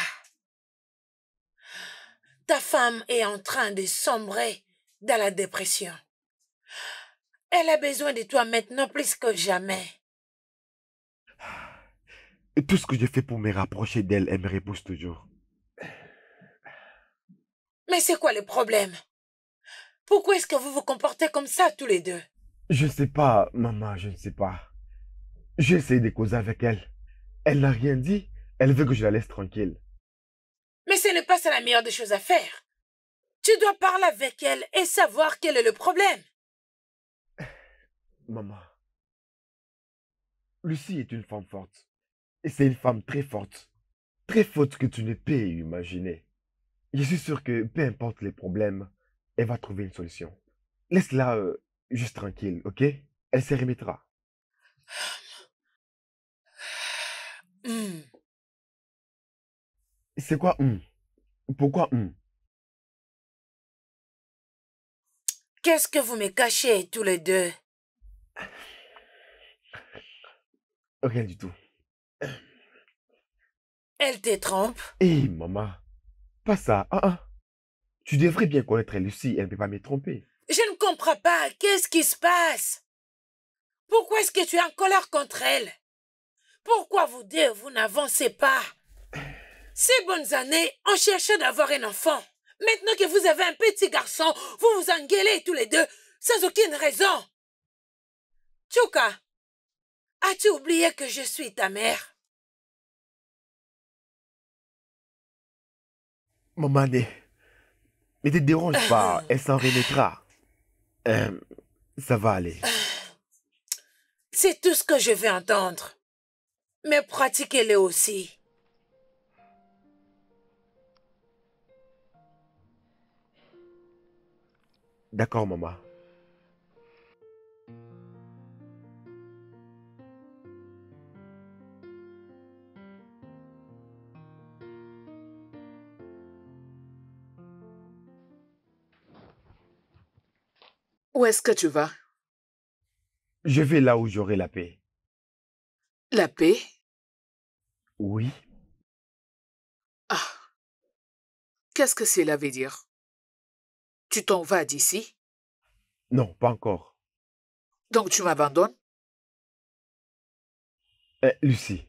Ta femme est en train de sombrer dans la dépression. Elle a besoin de toi maintenant plus que jamais.
Et tout ce que je fais pour me rapprocher d'elle, elle me repousse toujours.
Mais c'est quoi le problème? Pourquoi est-ce que vous vous comportez comme ça tous les deux?
Je ne sais pas, maman, je ne sais pas. J'ai essayé de causer avec elle. Elle n'a rien dit. Elle veut que je la laisse tranquille.
Mais ce n'est pas ça la meilleure des choses à faire. Tu dois parler avec elle et savoir quel est le problème.
Maman, Lucie est une femme forte. Et c'est une femme très forte. Très forte que tu ne peux imaginer. Je suis sûr que peu importe les problèmes, elle va trouver une solution. Laisse-la juste tranquille, ok? Elle se remettra. C'est quoi Pourquoi
Qu'est-ce que vous me cachez tous les deux?
Rien du tout.
Elle te trompe?
Hé, maman, pas ça. Tu devrais bien connaître Lucie, elle ne peut pas me tromper.
Je ne comprends pas. Qu'est-ce qui se passe? Pourquoi est-ce que tu es en colère contre elle? Pourquoi vous deux, vous n'avancez pas? Ces bonnes années, on cherchait d'avoir un enfant. Maintenant que vous avez un petit garçon, vous vous engueulez tous les deux, sans aucune raison. Tchouka, as-tu oublié que je suis ta mère?
Maman, ne te dérange pas, elle s'en remettra. Ça va aller.
C'est tout ce que je veux entendre. Mais pratiquez-le aussi.
D'accord, maman.
Où est-ce que tu vas?
Je vais là où j'aurai la paix.
La paix?
Oui.
Ah. Qu'est-ce que cela veut dire? Tu t'en vas d'ici?
Non, pas encore.
Donc tu m'abandonnes?
Lucie,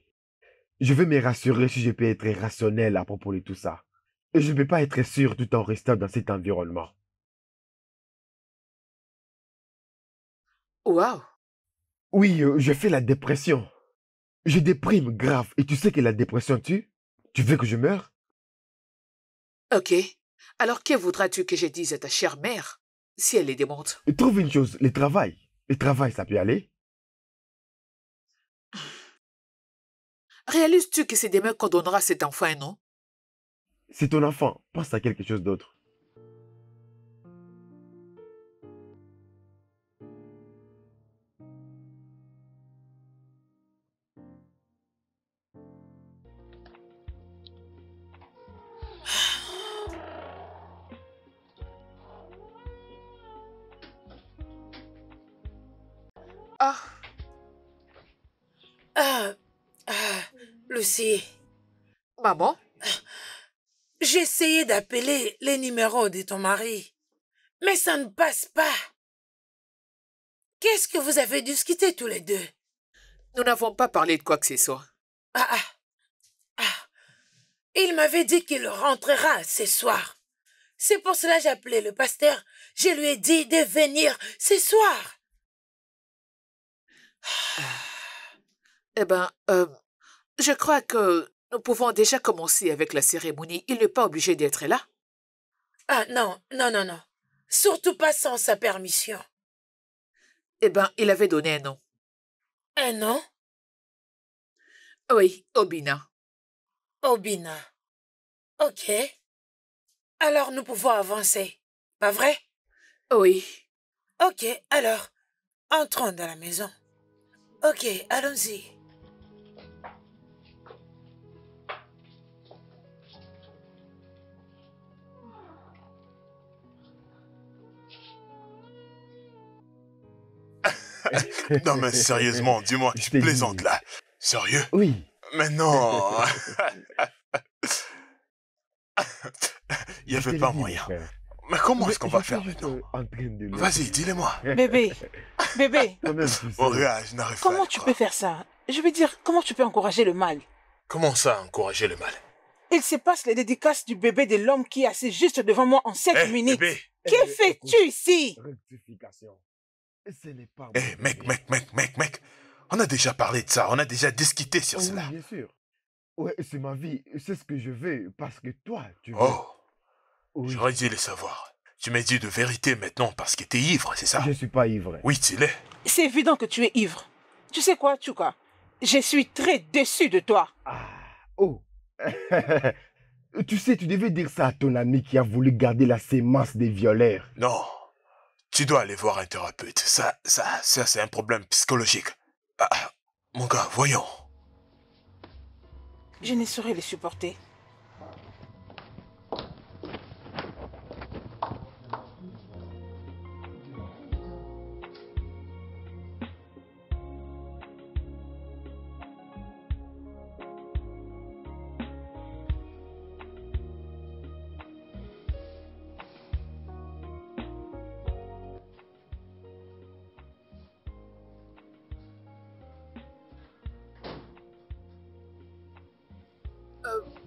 je veux me rassurer si je peux être rationnel à propos de tout ça. Et je ne peux pas être sûr tout en restant dans cet environnement.
Waouh!
Oui, je fais la dépression. Je déprime grave. Et tu sais que la dépression tue? Tu veux que je meure?
Ok. Alors que voudras-tu que je dise à ta chère mère si elle les démonte?
Trouve une chose, le travail. Le travail, ça peut aller?
Réalises-tu que c'est demain qu'on donnera cet enfant un nom?
C'est ton enfant. Pense à quelque chose d'autre.
Lucie.
Maman?
J'ai essayé d'appeler les numéros de ton mari, mais ça ne passe pas. Qu'est-ce que vous avez discuté tous les deux?
Nous n'avons pas parlé de quoi que ce soit.
Il m'avait dit qu'il rentrera ce soir. C'est pour cela que j'ai appelé le pasteur. Je lui ai dit de venir ce soir.
Eh ben, je crois que nous pouvons déjà commencer avec la cérémonie. Il n'est pas obligé d'être là.
Ah non. Surtout pas sans sa permission.
Eh ben, il avait donné un nom.
Un nom?
Oui, Obina.
Obina. Ok. Alors nous pouvons avancer, pas vrai?
Oui.
Ok, alors, entrons dans la maison. Ok, allons-y.
Non mais sérieusement, dis-moi, tu plaisantes là. Sérieux?
Oui.
Mais non. Il n'y avait pas moyen. Mais comment est-ce qu'on va faire maintenant? Vas-y, dis-le-moi.
Bébé.
Mon gars, je n'arrive pas.
Comment tu peux faire ça? Je veux dire, comment tu peux encourager le mal?
Comment ça, encourager le mal?
Il se passe les dédicaces du bébé de l'homme qui est assis juste devant moi en 7 minutes.
Bébé.
Que fais-tu ici?
Rectification. Ce n'est pas...
Mec. On a déjà parlé de ça, on a déjà discuté sur cela.
Oui, bien sûr. Ouais, c'est ma vie, c'est ce que je veux, parce que toi, tu veux...
Oh,
oui.
J'aurais dû le savoir. Tu m'as dit de vérité maintenant parce que t'es ivre, c'est ça?
Je suis pas ivre.
Oui, tu l'es.
C'est évident que tu es ivre. Tu sais quoi, Tchouka? Je suis très déçu de toi.
Tu sais, tu devais dire ça à ton ami qui a voulu garder la sémence des violeurs.
Non. Tu dois aller voir un thérapeute. Ça c'est un problème psychologique. Mon gars, voyons.
Je ne saurais les supporter.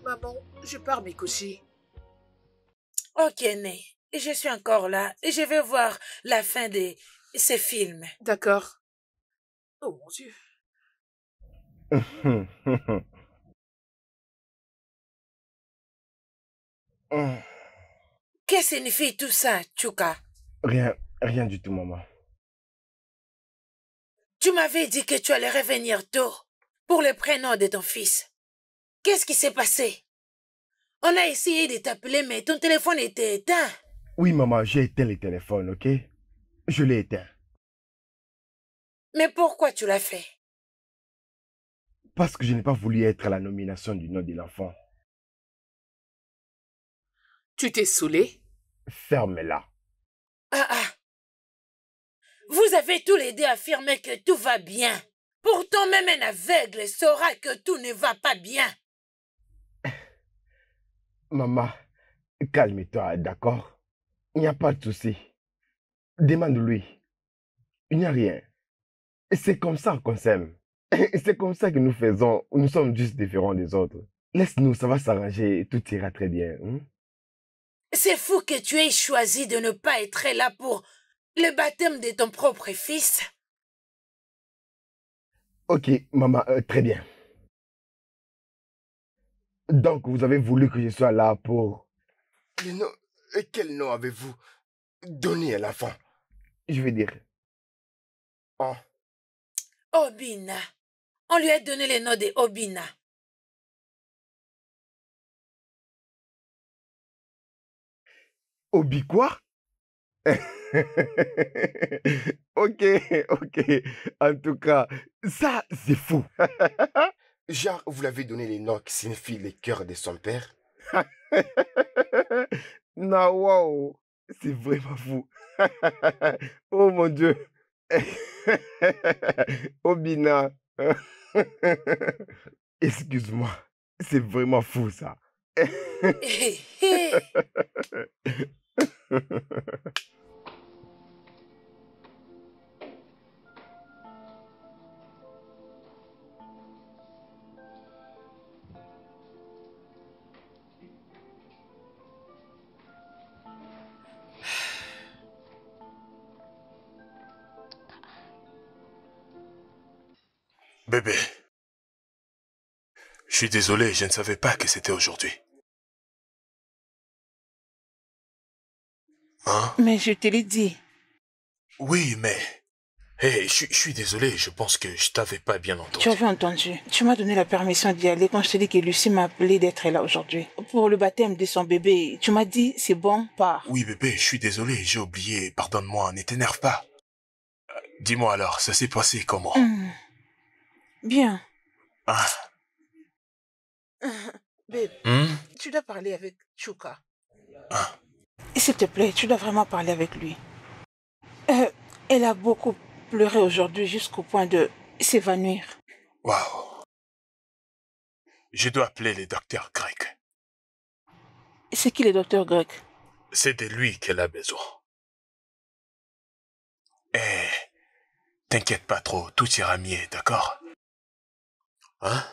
Maman, je pars me coucher.
Ok, Né. Je suis encore là et je vais voir la fin de ces films.
D'accord. Oh mon Dieu.
Que signifie tout ça, Chuka?
Rien du tout, maman.
Tu m'avais dit que tu allais revenir tôt pour le prénom de ton fils. Qu'est-ce qui s'est passé? On a essayé de t'appeler, mais ton téléphone était éteint.
Oui, maman, j'ai éteint le téléphone, ok? Je l'ai éteint.
Mais pourquoi tu l'as fait?
Parce que je n'ai pas voulu être à la nomination du nom de l'enfant.
Tu t'es saoulé?
Ferme-la.
Ah. Vous avez tous les deux affirmé que tout va bien. Pourtant, même un aveugle saura que tout ne va pas bien.
Maman, calme-toi, d'accord? Il n'y a pas de souci. Demande-lui. Il n'y a rien. C'est comme ça qu'on s'aime. C'est comme ça que nous faisons. Nous sommes juste différents des autres. Laisse-nous, ça va s'arranger. Tout ira très bien.
C'est fou que tu aies choisi de ne pas être là pour le baptême de ton propre fils.
Ok, maman, très bien. Donc, vous avez voulu que je sois là pour... Le nom... Quel nom avez-vous donné à l'enfant? Je veux dire... Oh.
Obina. On lui a donné le nom de Obina.
Obi quoi? Ok. En tout cas, ça, c'est fou. Genre, vous l'avez donné les noms qui signifient les cœurs de son père? Non, wow. C'est vraiment fou. Oh mon Dieu. Obina. Excuse-moi. C'est vraiment fou, ça.
Bébé, je suis désolé, je ne savais pas que c'était aujourd'hui. Hein?
Mais je te l'ai dit.
Oui, mais... Hey, je suis désolé, je pense que je t'avais pas bien entendu.
Tu avais entendu. Tu m'as donné la permission d'y aller quand je t'ai dit que Lucie m'a appelé d'être là aujourd'hui. Pour le baptême de son bébé, tu m'as dit c'est bon, pars.
Oui, bébé, je suis désolé, j'ai oublié, pardonne-moi, ne t'énerve pas. Dis-moi alors, ça s'est passé comment?
Bien.
Ah.
Babe, tu dois parler avec Chuka.
Ah.
S'il te plaît, tu dois vraiment parler avec lui. Elle a beaucoup pleuré aujourd'hui jusqu'au point de s'évanouir.
Waouh. Je dois appeler le docteur grec.
C'est qui le docteur grec?
C'est de lui qu'elle a besoin. Eh, t'inquiète pas trop, tout ira mieux, d'accord? Hein?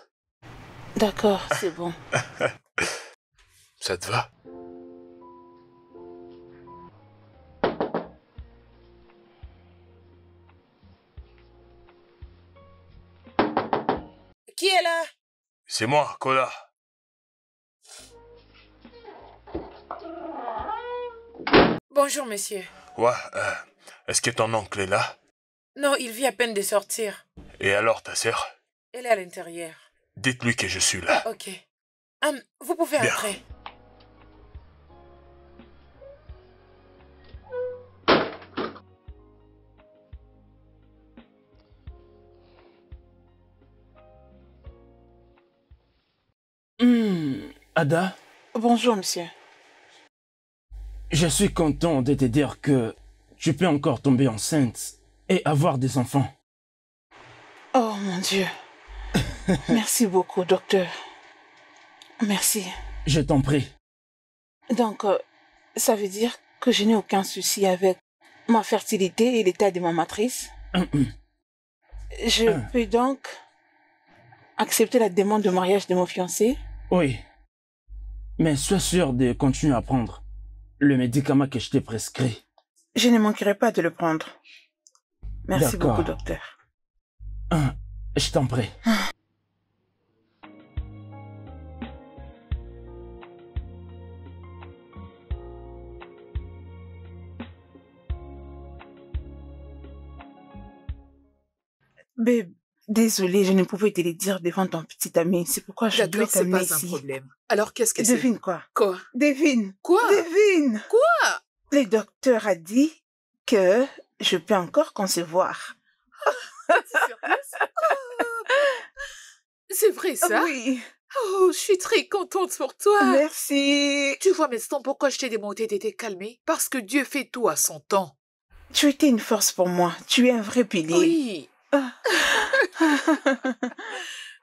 D'accord, c'est bon.
Ça te va?
Qui est là?
C'est moi, Kola.
Bonjour, monsieur.
Ouais, est-ce que ton oncle est là?
Non, il vient à peine de sortir.
Et alors ta sœur?
Elle est à l'intérieur.
Dites-lui que je suis là.
Ok. Vous pouvez entrer.
Ada,
Bonjour, monsieur.
je suis content de te dire que tu peux encore tomber enceinte et avoir des enfants.
Oh mon Dieu. Merci beaucoup, docteur. Merci.
Je t'en prie.
Donc, ça veut dire que je n'ai aucun souci avec ma fertilité et l'état de ma matrice? Je peux donc accepter la demande de mariage de mon fiancé?
Oui. Mais sois sûr de continuer à prendre le médicament que je t'ai prescrit.
Je ne manquerai pas de le prendre. Merci
D'accord.
beaucoup, docteur.
Je t'en prie.
Babe, désolée, je ne pouvais te le dire devant ton petit ami. C'est pourquoi je dois
D'accord, c'est
t'amener
pas un
ici.
problème. Alors, qu'est-ce que c'est?
Devine quoi?
Quoi?
Devine.
Quoi?
Devine.
Quoi?
Le docteur a dit que je peux encore concevoir.
C'est vrai, ça?
Oui.
Oh, je suis très contente pour toi.
Merci.
Tu vois maintenant pourquoi je t'ai demandé de te calmer? Parce que Dieu fait tout à son temps.
Tu étais une force pour moi. Tu es un vrai pilier.
Oui.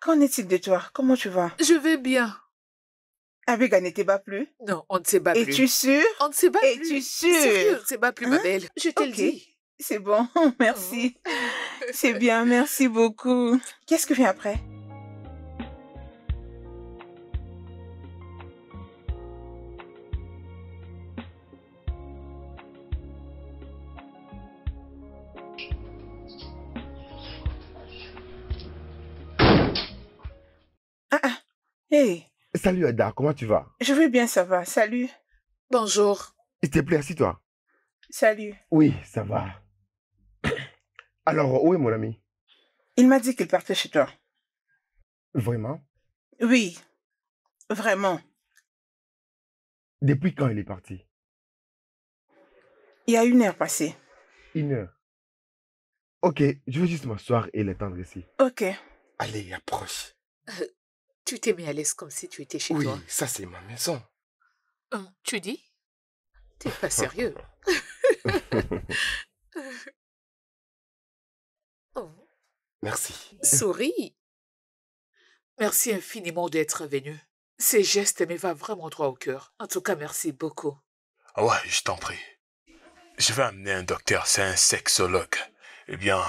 Qu'en est-il de toi? Comment tu vas?
Je vais bien.
Abega ne te bat plus?
Non, on ne se bat plus.
Es-tu sûre?
On ne se bat plus.
Es-tu sûre?
Sérieux, on ne se bat plus, ma belle. Je te le dis.
C'est bon, merci. C'est bien, merci beaucoup. Qu'est-ce que vient après? Hey.
Salut Ada, comment tu vas?
Je vais bien, ça va. Salut.
Bonjour.
S'il te plaît, assis-toi.
Salut.
Oui, ça va. Alors, où est mon ami?
Il m'a dit qu'il partait chez toi.
Vraiment?
Oui, vraiment.
Depuis quand il est parti?
Il y a 1 heure passée.
1 heure. Ok, je vais juste m'asseoir et l'attendre ici.
Ok.
Allez, approche.
Tu t'es mis à l'aise comme si tu étais chez
Oui,
toi.
ça c'est ma maison.
Tu dis? T'es pas sérieux. Oh.
Merci.
Souris. Merci infiniment d'être venu. Ces gestes me vont vraiment droit au cœur. En tout cas, merci beaucoup.
Ah ouais, je t'en prie. Je vais amener un docteur, c'est un sexologue. Eh bien,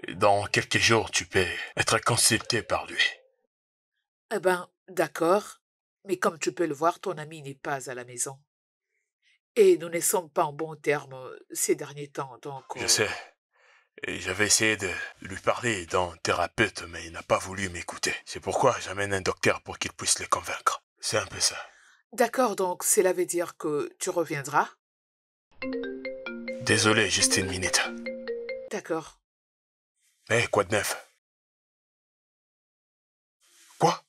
dans quelques jours, tu peux être consulté par lui.
Eh ben, d'accord. Mais comme tu peux le voir, ton ami n'est pas à la maison. Et nous ne sommes pas en bons termes ces derniers temps, donc...
Je sais. Et j'avais essayé de lui parler d'un thérapeute, mais il n'a pas voulu m'écouter. C'est pourquoi j'amène un docteur pour qu'il puisse le convaincre. C'est un peu ça.
D'accord, donc cela veut dire que tu reviendras?
Désolé, juste 1 minute.
D'accord.
Eh, quoi de neuf? Quoi?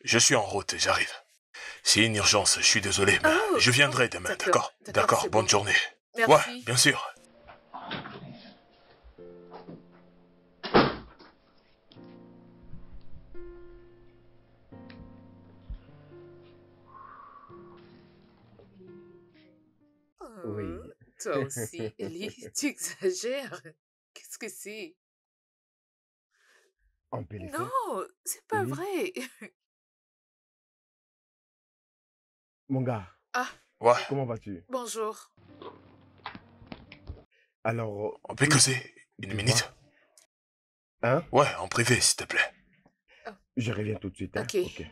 Je suis en route, j'arrive. C'est une urgence, je suis désolé, mais je viendrai demain, d'accord? D'accord, bonne journée.
Merci.
Ouais, bien sûr.
Oui.
Toi aussi, Ellie, tu exagères. Qu'est-ce que c'est?
On peut les faire?
Non, c'est pas
Oui.
vrai.
Mon gars.
Ah.
Ouais.
Comment vas-tu?
Bonjour.
Alors...
On peut causer 1 minute?
Hein?
Ouais, en privé, s'il te plaît.
Je reviens tout de suite. Hein?
Ok.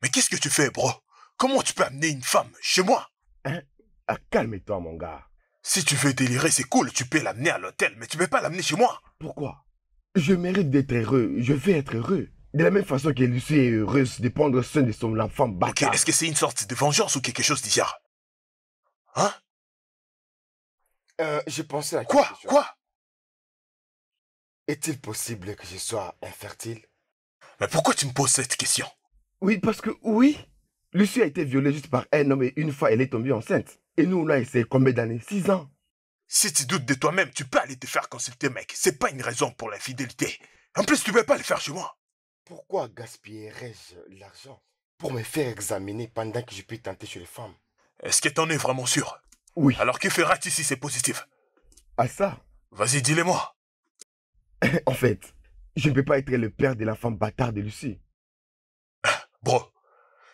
Mais qu'est-ce que tu fais, bro? Comment tu peux amener une femme chez moi?
Hein? Ah, calme-toi, mon gars.
Si tu veux délirer, c'est cool, tu peux l'amener à l'hôtel, mais tu peux pas l'amener chez moi.
Pourquoi? Je mérite d'être heureux. Je vais être heureux. De la même façon que Lucie est heureuse de prendre soin de son enfant
Ok,
bâtard.
est-ce que c'est une sorte de vengeance ou quelque chose d'hier? Hein?
J'ai pensé à
Quoi?
quelque chose.
Quoi?
Est-il possible que je sois infertile?
Mais pourquoi tu me poses cette question?
Oui, parce que oui, Lucie a été violée juste par un homme et une fois elle est tombée enceinte. Et nous, on a essayé combien d'années? 6 ans.
Si tu doutes de toi-même, tu peux aller te faire consulter, mec. C'est pas une raison pour l'infidélité. En plus, tu peux pas le faire chez moi.
Pourquoi gaspillerais-je l'argent pour me faire examiner pendant que je peux tenter chez les femmes?
Est-ce que t'en es vraiment sûr?
Oui.
Alors que feras-tu si c'est positif?
À ça?
Vas-y, dis-le-moi.
En fait, je ne peux pas être le père de l'enfant bâtard de Lucie.
Bro,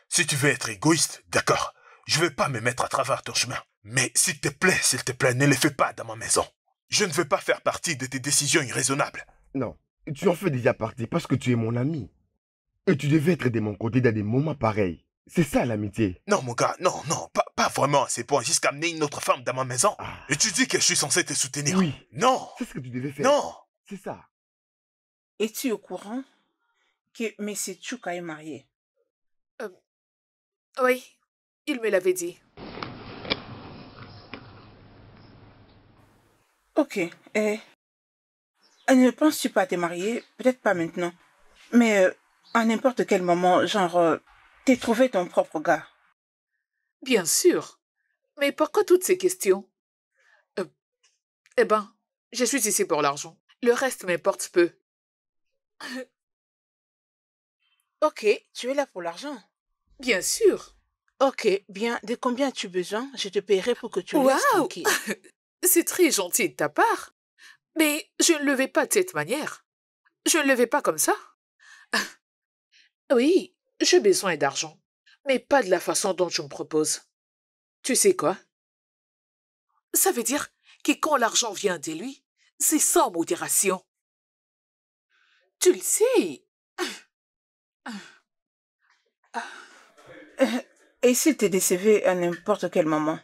si tu veux être égoïste, d'accord. Je vais pas me mettre à travers ton chemin. Mais s'il te plaît, ne le fais pas dans ma maison. Je ne veux pas faire partie de tes décisions irraisonnables.
Non, tu en fais déjà partie parce que tu es mon ami. Et tu devais être de mon côté dans des moments pareils. C'est ça l'amitié.
Non, mon gars, non, pas vraiment à ces points, jusqu'à amener une autre femme dans ma maison. Et tu dis que je suis censé te soutenir.
Oui.
Non.
C'est ce que tu devais faire.
Non.
C'est ça.
Es-tu au courant que M. Tchouka est marié?
Oui, il me l'avait dit.
Ok. Ne penses-tu pas te marier? Peut-être pas maintenant. Mais à n'importe quel moment, genre, t'es trouvé ton propre gars.
Bien sûr. Mais pourquoi toutes ces questions? Eh ben, je suis ici pour l'argent. Le reste m'importe peu.
Ok, tu es là pour l'argent.
Bien sûr.
Ok, bien, de combien as-tu besoin? Je te paierai pour que tu restes tranquille.
C'est très gentil de ta part. Mais je ne le vais pas de cette manière. Je ne le vais pas comme ça. Oui, j'ai besoin d'argent. Mais pas de la façon dont tu me proposes. Tu sais quoi? Ça veut dire que quand l'argent vient de lui, c'est sans modération. Tu le sais.
Et s'il te décevait à n'importe quel moment?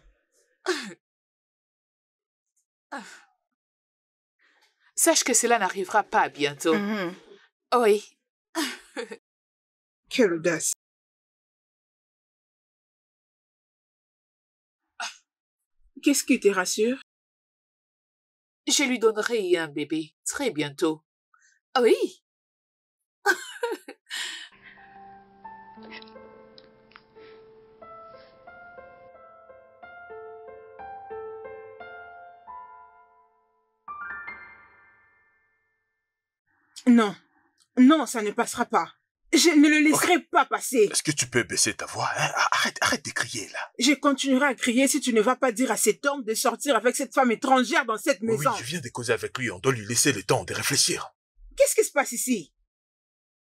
Sache que cela n'arrivera pas bientôt. Oui.
Quelle audace. Qu'est-ce qui te rassure?
Je lui donnerai un bébé très bientôt. Oui.
Non. Non, ça ne passera pas. Je ne le laisserai pas passer.
Est-ce que tu peux baisser ta voix, hein? Arrête de crier, là.
Je continuerai à crier si tu ne vas pas dire à cet homme de sortir avec cette femme étrangère dans cette maison.
Oui, je viens de causer avec lui. On doit lui laisser le temps de réfléchir.
Qu'est-ce qui se passe ici?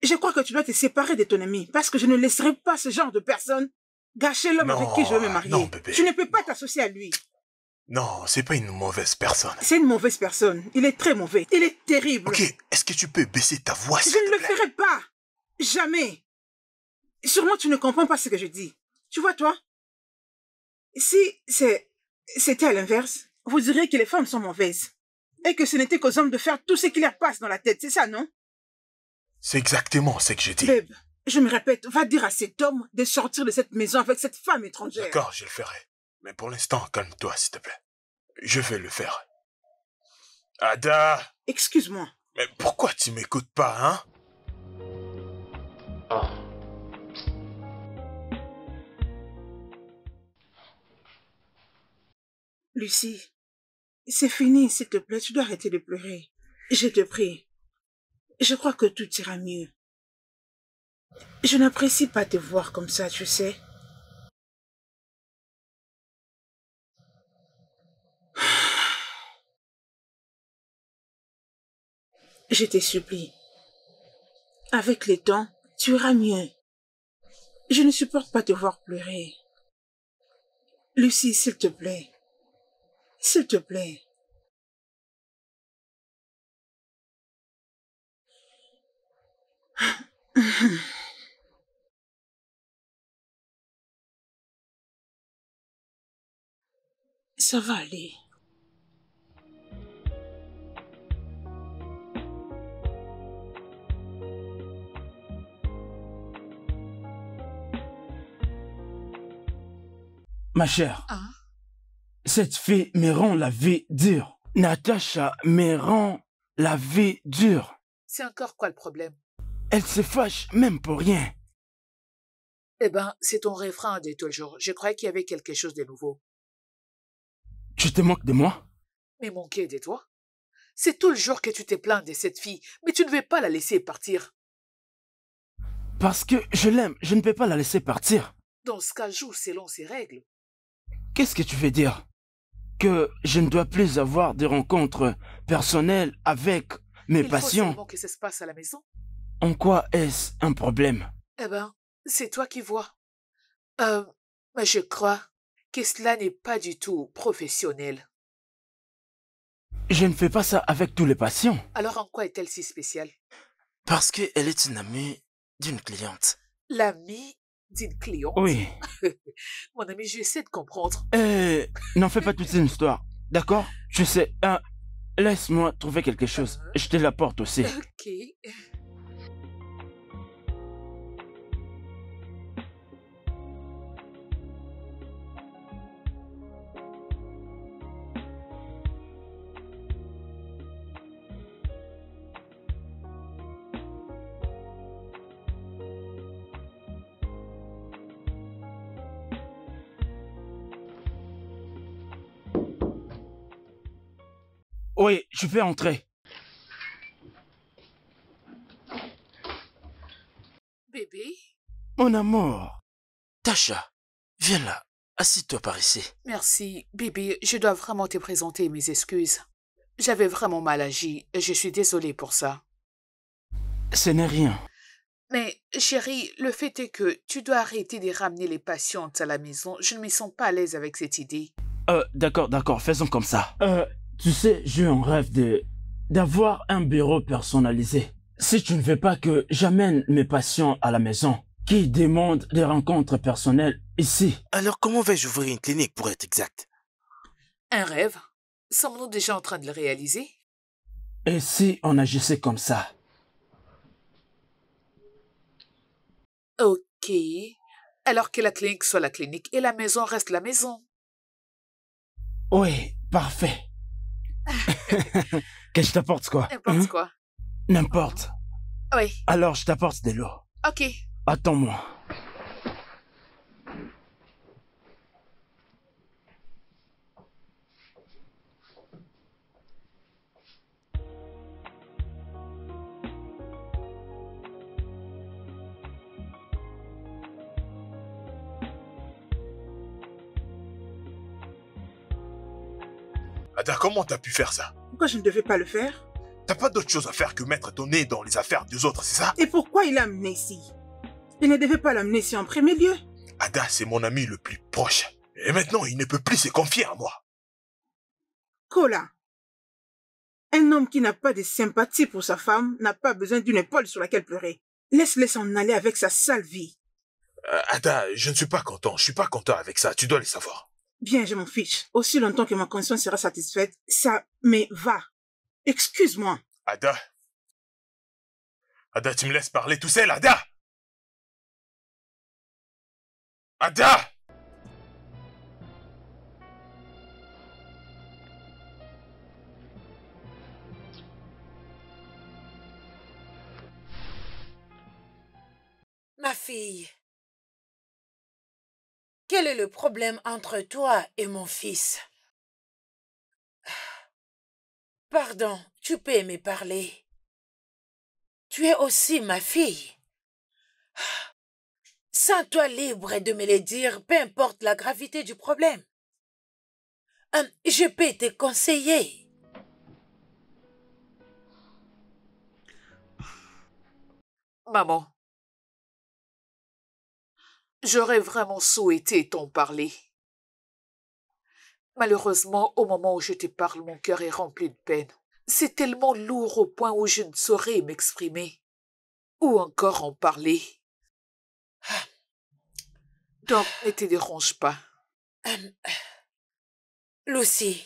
Je crois que tu dois te séparer de ton ami parce que je ne laisserai pas ce genre de personne gâcher l'homme avec qui je veux me marier.
Non, bébé.
Tu ne peux pas t'associer à lui.
Non, c'est pas une mauvaise personne.
C'est une mauvaise personne. Il est très mauvais. Il est terrible.
Ok, est-ce que tu peux baisser ta voix, s'il
Je
te
ne le
plaît?
ferai pas. Jamais. Sûrement tu ne comprends pas ce que je dis. Tu vois, toi? Si c'était à l'inverse, vous diriez que les femmes sont mauvaises. Et que ce n'était qu'aux hommes de faire tout ce qui leur passe dans la tête. C'est ça, non?
C'est exactement ce que je dis.
Babe, je me répète, va dire à cet homme de sortir de cette maison avec cette femme étrangère.
D'accord, je le ferai. Mais pour l'instant, calme-toi, s'il te plaît. Je vais le faire. Ada!
Excuse-moi.
Mais pourquoi tu m'écoutes pas, hein?
Lucie, c'est fini, s'il te plaît. Tu dois arrêter de pleurer. Je te prie. Je crois que tout ira mieux. Je n'apprécie pas te voir comme ça, tu sais. Je te supplie. Avec le temps, tu iras mieux. Je ne supporte pas te voir pleurer. Lucie, s'il te plaît. S'il te plaît. Ça va aller.
Ma chère,
Hein?
cette fille me rend la vie dure. Natacha me rend la vie dure.
C'est encore quoi le problème?
Elle se fâche même pour rien.
Eh ben, c'est ton refrain de tout le jour. Je croyais qu'il y avait quelque chose de nouveau.
Tu te moques de moi?
Mais manquer de toi? C'est tout le jour que tu te plains de cette fille, mais tu ne veux pas la laisser partir.
Parce que je l'aime, je ne peux pas la laisser partir.
Dans ce cas, joue selon ses règles.
Qu'est-ce que tu veux dire? Que je ne dois plus avoir de rencontres personnelles avec mes
Il faut
patients?
seulement que ça se passe à la maison.
En quoi est-ce un problème?
Eh ben, c'est toi qui vois. Mais je crois que cela n'est pas du tout professionnel.
Je ne fais pas ça avec tous les patients.
Alors en quoi est-elle si spéciale?
Parce qu'elle est une amie d'une cliente.
L'amie d'une cliente?
Oui.
Mon ami, j'essaie de comprendre.
N'en fais pas toute une histoire, d'accord? Je sais. Laisse-moi trouver quelque chose. Je te l'apporte aussi.
Ok.
Oui, je peux entrer.
Bébé?
Mon amour.
Tasha, viens là. Assis-toi par ici.
Merci, bébé. Je dois vraiment te présenter mes excuses. J'avais vraiment mal agi et je suis désolée pour ça.
Ce n'est rien.
Mais, chérie, le fait est que tu dois arrêter de ramener les patientes à la maison. Je ne me sens pas à l'aise avec cette idée.
D'accord, faisons comme ça. Tu sais, j'ai un rêve d'avoir un bureau personnalisé. Si tu ne veux pas que j'amène mes patients à la maison, qui demandent des rencontres personnelles ici.
Alors comment vais-je ouvrir une clinique pour être exact?
Un rêve? Sommes-nous déjà en train de le réaliser?
Et si on agissait comme ça?
Ok. Alors que la clinique soit la clinique et la maison reste la maison.
Oui, parfait. Que je t'apporte quoi?
N'importe quoi.
N'importe.
Oui.
Alors je t'apporte de l'eau.
Ok.
Attends-moi.
Ada, comment t'as pu faire ça?
Pourquoi je ne devais pas le faire?
T'as pas d'autre chose à faire que mettre ton nez dans les affaires des autres, c'est ça?
Et pourquoi il l'a amené ici? Il ne devait pas l'amener ici en premier lieu.
Ada, c'est mon ami le plus proche. Et maintenant, il ne peut plus se confier à moi.
Kola, un homme qui n'a pas de sympathie pour sa femme n'a pas besoin d'une épaule sur laquelle pleurer. Laisse-le s'en aller avec sa sale vie.
Ada, je ne suis pas content. Je suis pas content avec ça. Tu dois le savoir.
Bien, je m'en fiche. Aussi longtemps que ma conscience sera satisfaite, ça me va. Excuse-moi.
Ada. Ada, tu me laisses parler tout seul, Ada! Ada!
Ma fille, quel est le problème entre toi et mon fils? Pardon, tu peux me parler. Tu es aussi ma fille. Sens-toi libre de me le dire, peu importe la gravité du problème. Je peux te conseiller.
Maman, j'aurais vraiment souhaité t'en parler. Malheureusement, au moment où je te parle, mon cœur est rempli de peine. C'est tellement lourd au point où je ne saurais m'exprimer. Ou encore en parler. Donc, ne te dérange pas.
Lucy,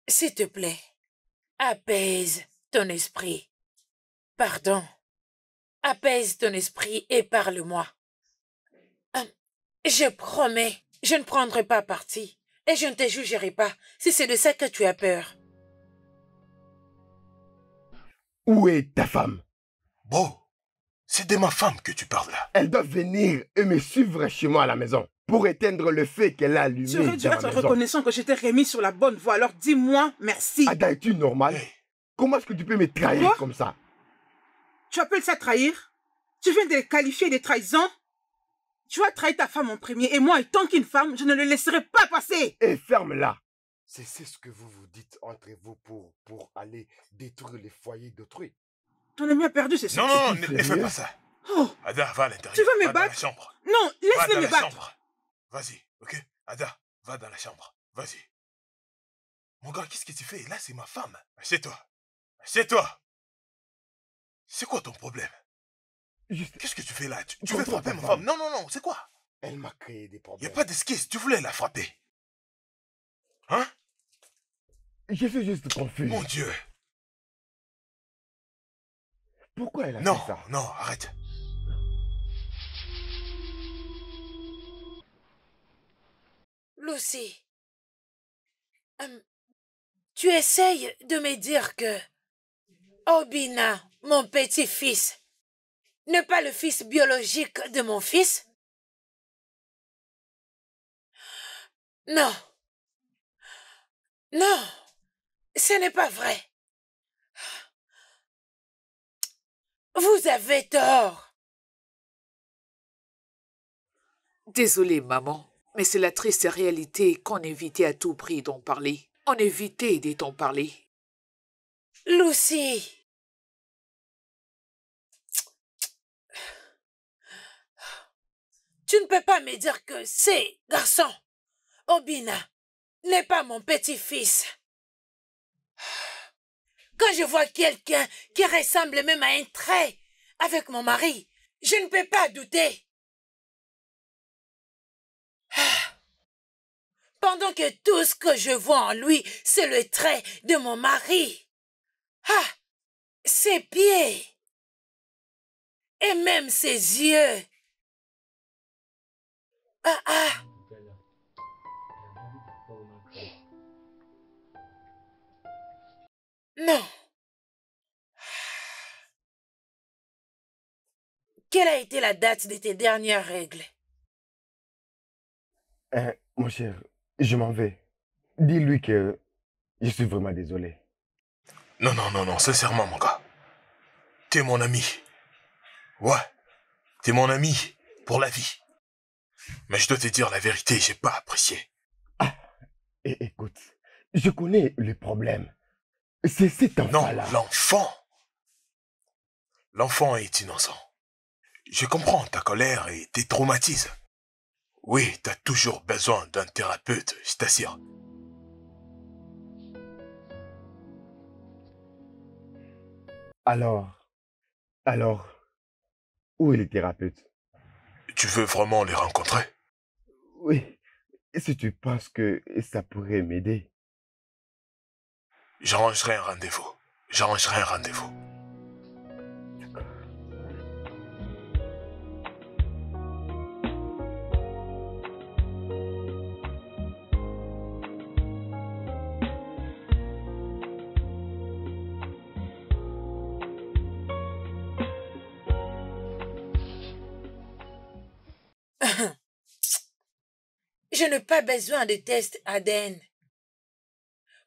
s'il te plaît, apaise ton esprit. Pardon. Apaise ton esprit et parle-moi. Je promets Je ne prendrai pas parti et je ne te jugerai pas si c'est de ça que tu as peur.
Où est ta femme?
Bon, c'est de ma femme que tu parles là.
Elle doit venir et me suivre chez moi à la maison pour éteindre le feu qu'elle a allumé.
Tu aurais dû être reconnaissant que je t'ai remis sur la bonne voie, alors dis-moi merci.
Ada, es-tu normal?
Hey.
Comment est-ce que tu peux me trahir
Quoi?
comme ça?
Tu appelles ça trahir? Tu viens de les qualifier de trahison? Tu as trahi ta femme en premier et moi, étant qu'une femme, je ne le laisserai pas passer.
Et ferme-la. C'est ce que vous vous dites entre vous pour aller détruire les foyers d'autrui.
Ton ami a perdu, c'est ça?
Non, ne fais pas ça.
Oh.
Ada, va à l'intérieur.
Tu veux me
Va
battre?
dans la chambre.
Non, laisse-le me battre.
Chambre. Vas-y, ok? Ada, va dans la chambre. Vas-y. Mon gars, qu'est-ce que tu fais? Là, c'est ma femme. Assieds-toi. Assieds-toi. C'est quoi ton problème? Qu'est-ce que tu fais là? Tu veux frapper ma femme? Non, c'est quoi?
Elle m'a créé des problèmes.
Y a pas d'esquisse, tu voulais la frapper. Hein?
Je suis juste confus.
Mon Dieu.
Pourquoi elle a fait ça?
Non, arrête.
Lucy, tu essayes de me dire que Obinna, mon petit-fils, n'est pas le fils biologique de mon fils? Non. Non, ce n'est pas vrai. Vous avez tort.
Désolée, maman, mais c'est la triste réalité qu'on évitait à tout prix d'en parler. On évitait d'en parler.
Lucy. Tu ne peux pas me dire que ces garçons, Obinna, n'est pas mon petit-fils. Quand je vois quelqu'un qui ressemble même à un trait avec mon mari, je ne peux pas douter. Pendant que tout ce que je vois en lui, c'est le trait de mon mari. Ses pieds. Et même ses yeux. Non. Quelle a été la date de tes dernières règles?
Mon cher, je m'en vais. Dis-lui que je suis vraiment désolé.
Non, sincèrement, mon gars. T'es mon ami. Ouais, t'es mon ami pour la vie. Mais je dois te dire la vérité, j'ai pas apprécié.
Et écoute, je connais le problème. C'est cet enfant-là.
Non, l'enfant. L'enfant est innocent. Je comprends ta colère et tes traumatismes. Oui, t'as toujours besoin d'un thérapeute, je t'assure.
Alors, où est le thérapeute?
Tu veux vraiment les rencontrer?
Oui, si tu penses que ça pourrait m'aider.
J'arrangerai un rendez-vous.
D'accord.
Je n'ai pas besoin de test ADN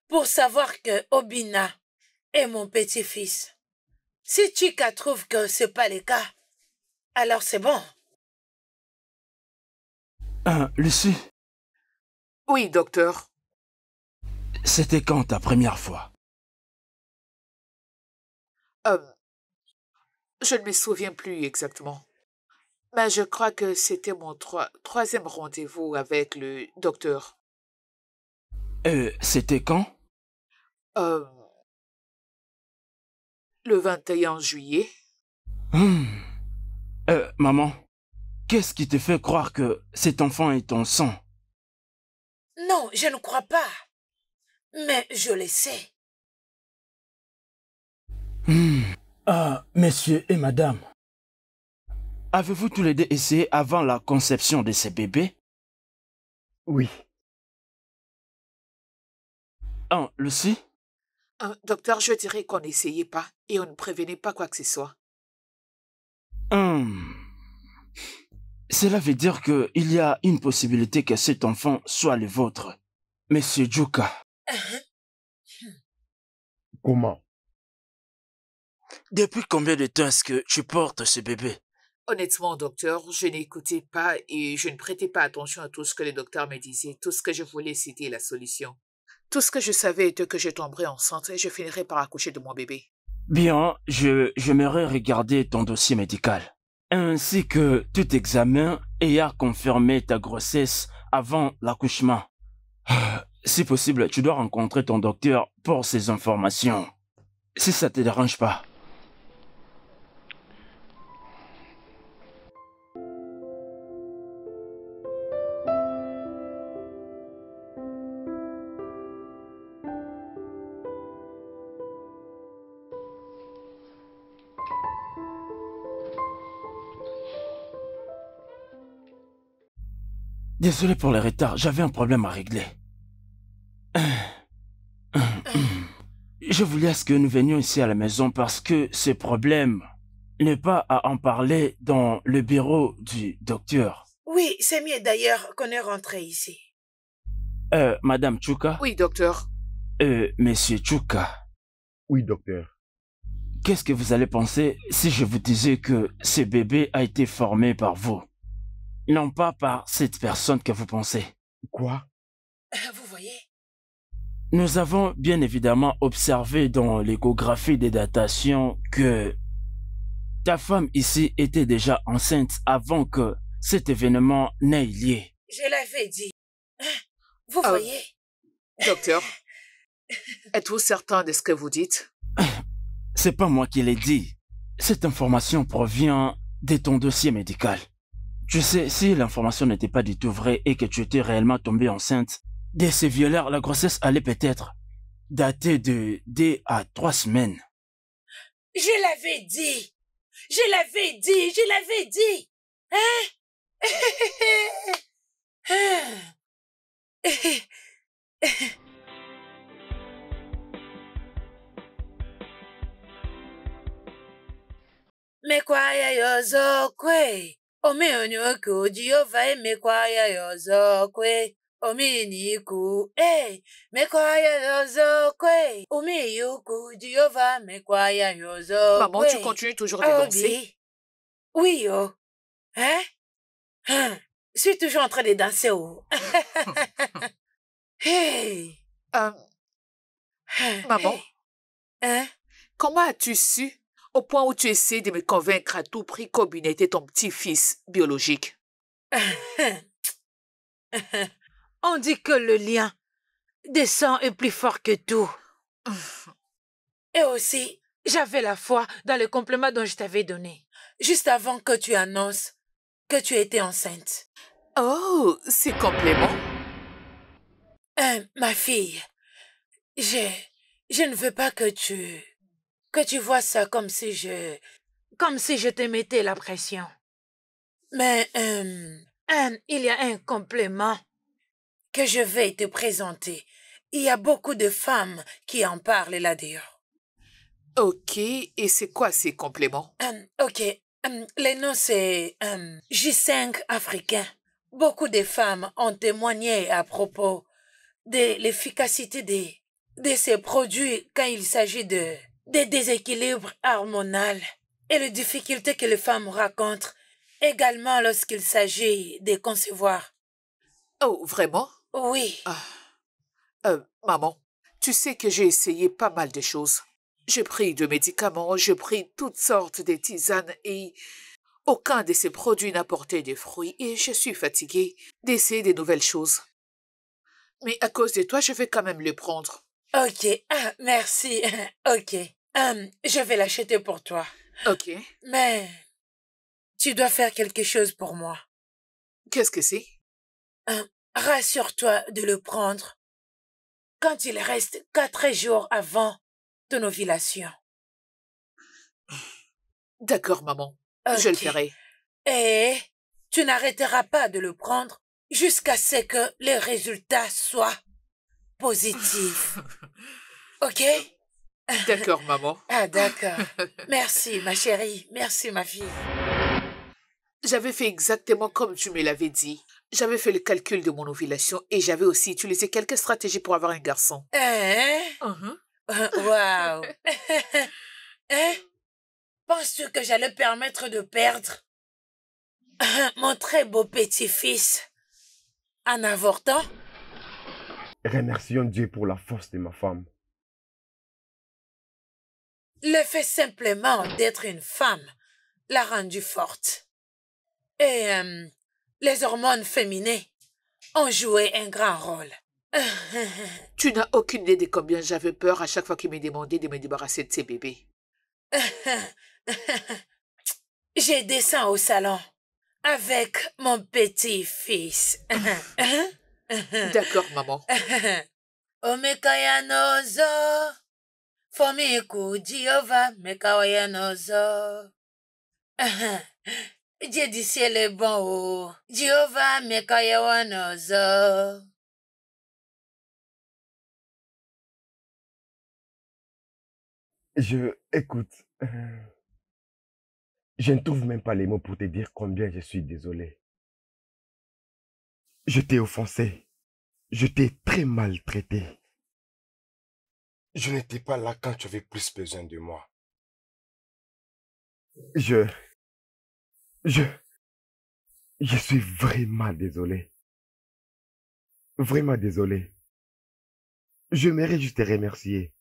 pour savoir que Obinna est mon petit-fils. Si Chika trouve que ce n'est pas le cas, alors c'est bon.
Lucie.
Oui, docteur.
C'était quand ta première fois?
Je ne me souviens plus exactement. Mais je crois que c'était mon troisième rendez-vous avec le docteur.
C'était quand?
Le 21 juillet.
Maman, qu'est-ce qui te fait croire que cet enfant est ton sang?
Non, je ne crois pas. Mais je le sais.
Messieurs et madame, avez-vous tous les deux essayé avant la conception de ces bébés?
Oui.
Ah, Lucie?
Docteur, je dirais qu'on n'essayait pas et on ne prévenait pas quoi que ce soit.
Cela veut dire qu'il y a une possibilité que cet enfant soit le vôtre. Monsieur Juka.
Comment?
Depuis combien de temps est-ce que tu portes ce bébé?
Honnêtement, docteur, je n'écoutais pas et je ne prêtais pas attention à tout ce que le docteur me disait. Tout ce que je voulais, c'était la solution. Tout ce que je savais était que je tomberais enceinte et je finirais par accoucher de mon bébé.
Bien, j'aimerais regarder ton dossier médical, ainsi que tout examen ayant confirmé ta grossesse avant l'accouchement. Si possible, tu dois rencontrer ton docteur pour ces informations. Si ça te dérange pas. Désolé pour le retard, j'avais un problème à régler. Je voulais à ce que nous venions ici à la maison parce que ce problème n'est pas à en parler dans le bureau du docteur.
Oui, c'est mieux d'ailleurs qu'on est rentré ici.
Madame Chuka?
Oui, docteur.
Monsieur Chuka?
Oui, docteur.
Qu'est-ce que vous allez penser si je vous disais que ce bébé a été formé par vous? Non pas par cette personne que vous pensez.
Quoi?
Vous voyez?
Nous avons bien évidemment observé dans l'échographie des datations que ta femme ici était déjà enceinte avant que cet événement n'ait lieu.
Je l'avais dit. Vous voyez?
Docteur, êtes-vous certain de ce que vous dites?
C'est pas moi qui l'ai dit. Cette information provient de ton dossier médical. Tu sais, si l'information n'était pas du tout vraie et que tu étais réellement tombée enceinte, de ces violeurs, la grossesse allait peut-être dater de 2 à 3 semaines.
Je l'avais dit. Je l'avais dit. Je l'avais dit. Mekwaya yozokwe. Omeonyoke Jehova emekwaya yozokwe. Ominiku, mekwaya yozokwe. Omiyuku Jehova mekwaya yozokwe.
Maman, tu continues toujours de danser?
Oui, oh. Je suis toujours en train de danser, oh. Hey.
Maman, comment as-tu su au point où tu essaies de me convaincre à tout prix qu'Obin était ton petit-fils biologique?
On dit que le lien des sangs est plus fort que tout. Et aussi, j'avais la foi dans le complément dont je t'avais donné, juste avant que tu annonces que tu étais enceinte.
Oh, ces compléments?
Ma fille, je ne veux pas que tu vois ça comme si je te mettais la pression. Mais il y a un complément que je vais te présenter. Il y a beaucoup de femmes qui en parlent là-dehors.
Ok, et c'est quoi ces compléments?
Ok, le nom c'est J5 africain. Beaucoup de femmes ont témoigné à propos de l'efficacité de ces produits quand il s'agit de déséquilibres hormonaux et les difficultés que les femmes rencontrent également lorsqu'il s'agit de concevoir.
Oh, vraiment?
Oui.
Maman, tu sais que j'ai essayé pas mal de choses. J'ai pris de médicaments, j'ai pris toutes sortes de tisanes et aucun de ces produits n'a porté de fruits et je suis fatiguée d'essayer de nouvelles choses. Mais à cause de toi, je vais quand même le prendre.
Ok, merci. Ok, je vais l'acheter pour toi.
Ok.
Mais tu dois faire quelque chose pour moi.
Qu'est-ce que c'est?
Rassure-toi de le prendre quand il reste 4 jours avant ton ovulation.
D'accord, maman.
Okay.
Je le ferai.
Et tu n'arrêteras pas de le prendre jusqu'à ce que les résultats soient positifs. Ok?
D'accord, maman.
Ah, d'accord. Merci, ma chérie. Merci, ma fille.
J'avais fait exactement comme tu me l'avais dit. J'avais fait le calcul de mon ovulation et j'avais aussi utilisé quelques stratégies pour avoir un garçon.
Hein? Waouh! Hein? Penses-tu que j'allais permettre de perdre mon très beau petit-fils en avortant?
Remercions Dieu pour la force de ma femme.
Le fait simplement d'être une femme l'a rendue forte. Et les hormones féminines ont joué un grand rôle.
Tu n'as aucune idée de combien j'avais peur à chaque fois qu'il me demandait de me débarrasser de ces bébés.
J'ai descendu au salon avec mon petit-fils.
D'accord, maman.
Omekayanozo, Fomiku Jehovah, Mekawayanozo. Dieu du ciel est bon, oh. Jehovah, Mekawayanozo.
Écoute, je ne trouve même pas les mots pour te dire combien je suis désolé. Je t'ai offensé. Je t'ai très maltraité. Je n'étais pas là quand tu avais plus besoin de moi. Je suis vraiment désolé. Vraiment désolé. Je mérite juste te remercier.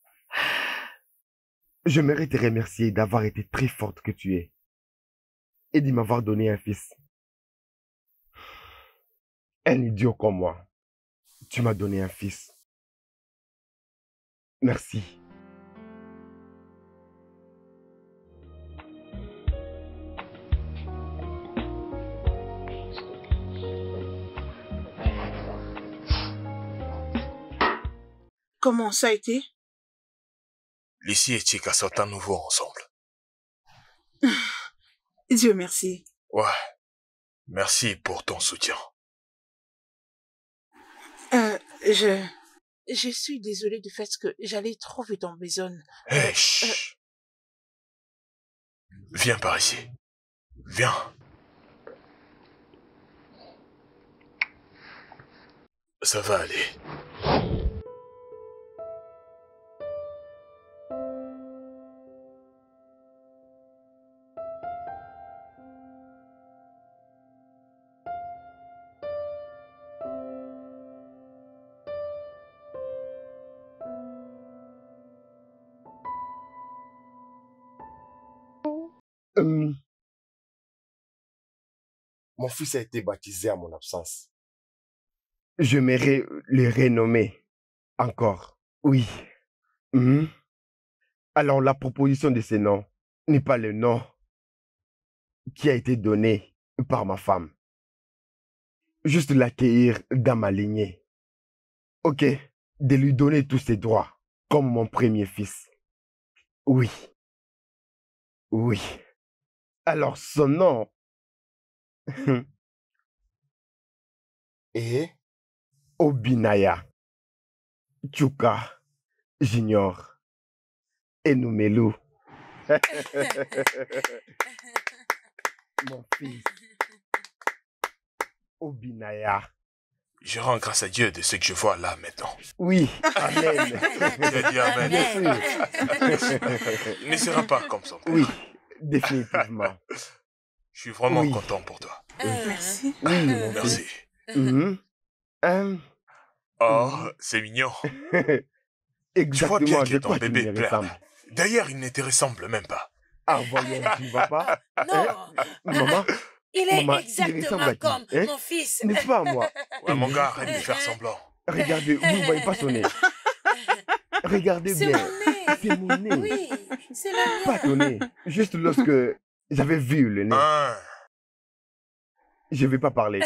Je mérite te remercier d'avoir été très forte que tu es et de m'avoir donné un fils. Un idiot comme moi. Tu m'as donné un fils. Merci.
Comment ça a été?
Lucie et Chika sont à nouveau ensemble.
Dieu merci.
Ouais. Merci pour ton soutien.
Je suis désolée du fait que j'allais trop vite en besogne.
Hé, chut. Viens par ici. Viens. Ça va aller.
Mon fils a été baptisé à mon absence. Je m'aimerais le renommer encore. Oui. Alors la proposition de ce nom n'est pas le nom qui a été donné par ma femme. Juste l'accueillir dans ma lignée. Ok? De lui donner tous ses droits comme mon premier fils. Oui. Oui. Alors son nom et Obinaya Chuka Junior Enumelu. Mon fils. Obinaya.
Je rends grâce à Dieu de ce que je vois là maintenant.
Oui, amen.
Tu as dit amen.
Bien sûr.
Il ne sera pas comme son père.
Oui, définitivement.
Je suis vraiment content pour toi.
Merci.
Oui, mon
Merci.
fils.
Oh, c'est mignon. Tu vois bien que ton bébé plaît. D'ailleurs, il ne te ressemble même pas.
Ah, voyons, tu ne vas pas?
Non.
Maman?
Il est
Maman,
exactement comme mon fils.
N'est-ce pas moi?
Ouais, mon gars, arrête de faire semblant.
Regardez, vous ne voyez pas son nez. Regardez bien. C'est mon nez.
Oui, c'est le mien.
Pas ton nez. Juste lorsque j'avais vu le nez. Je ne vais pas parler.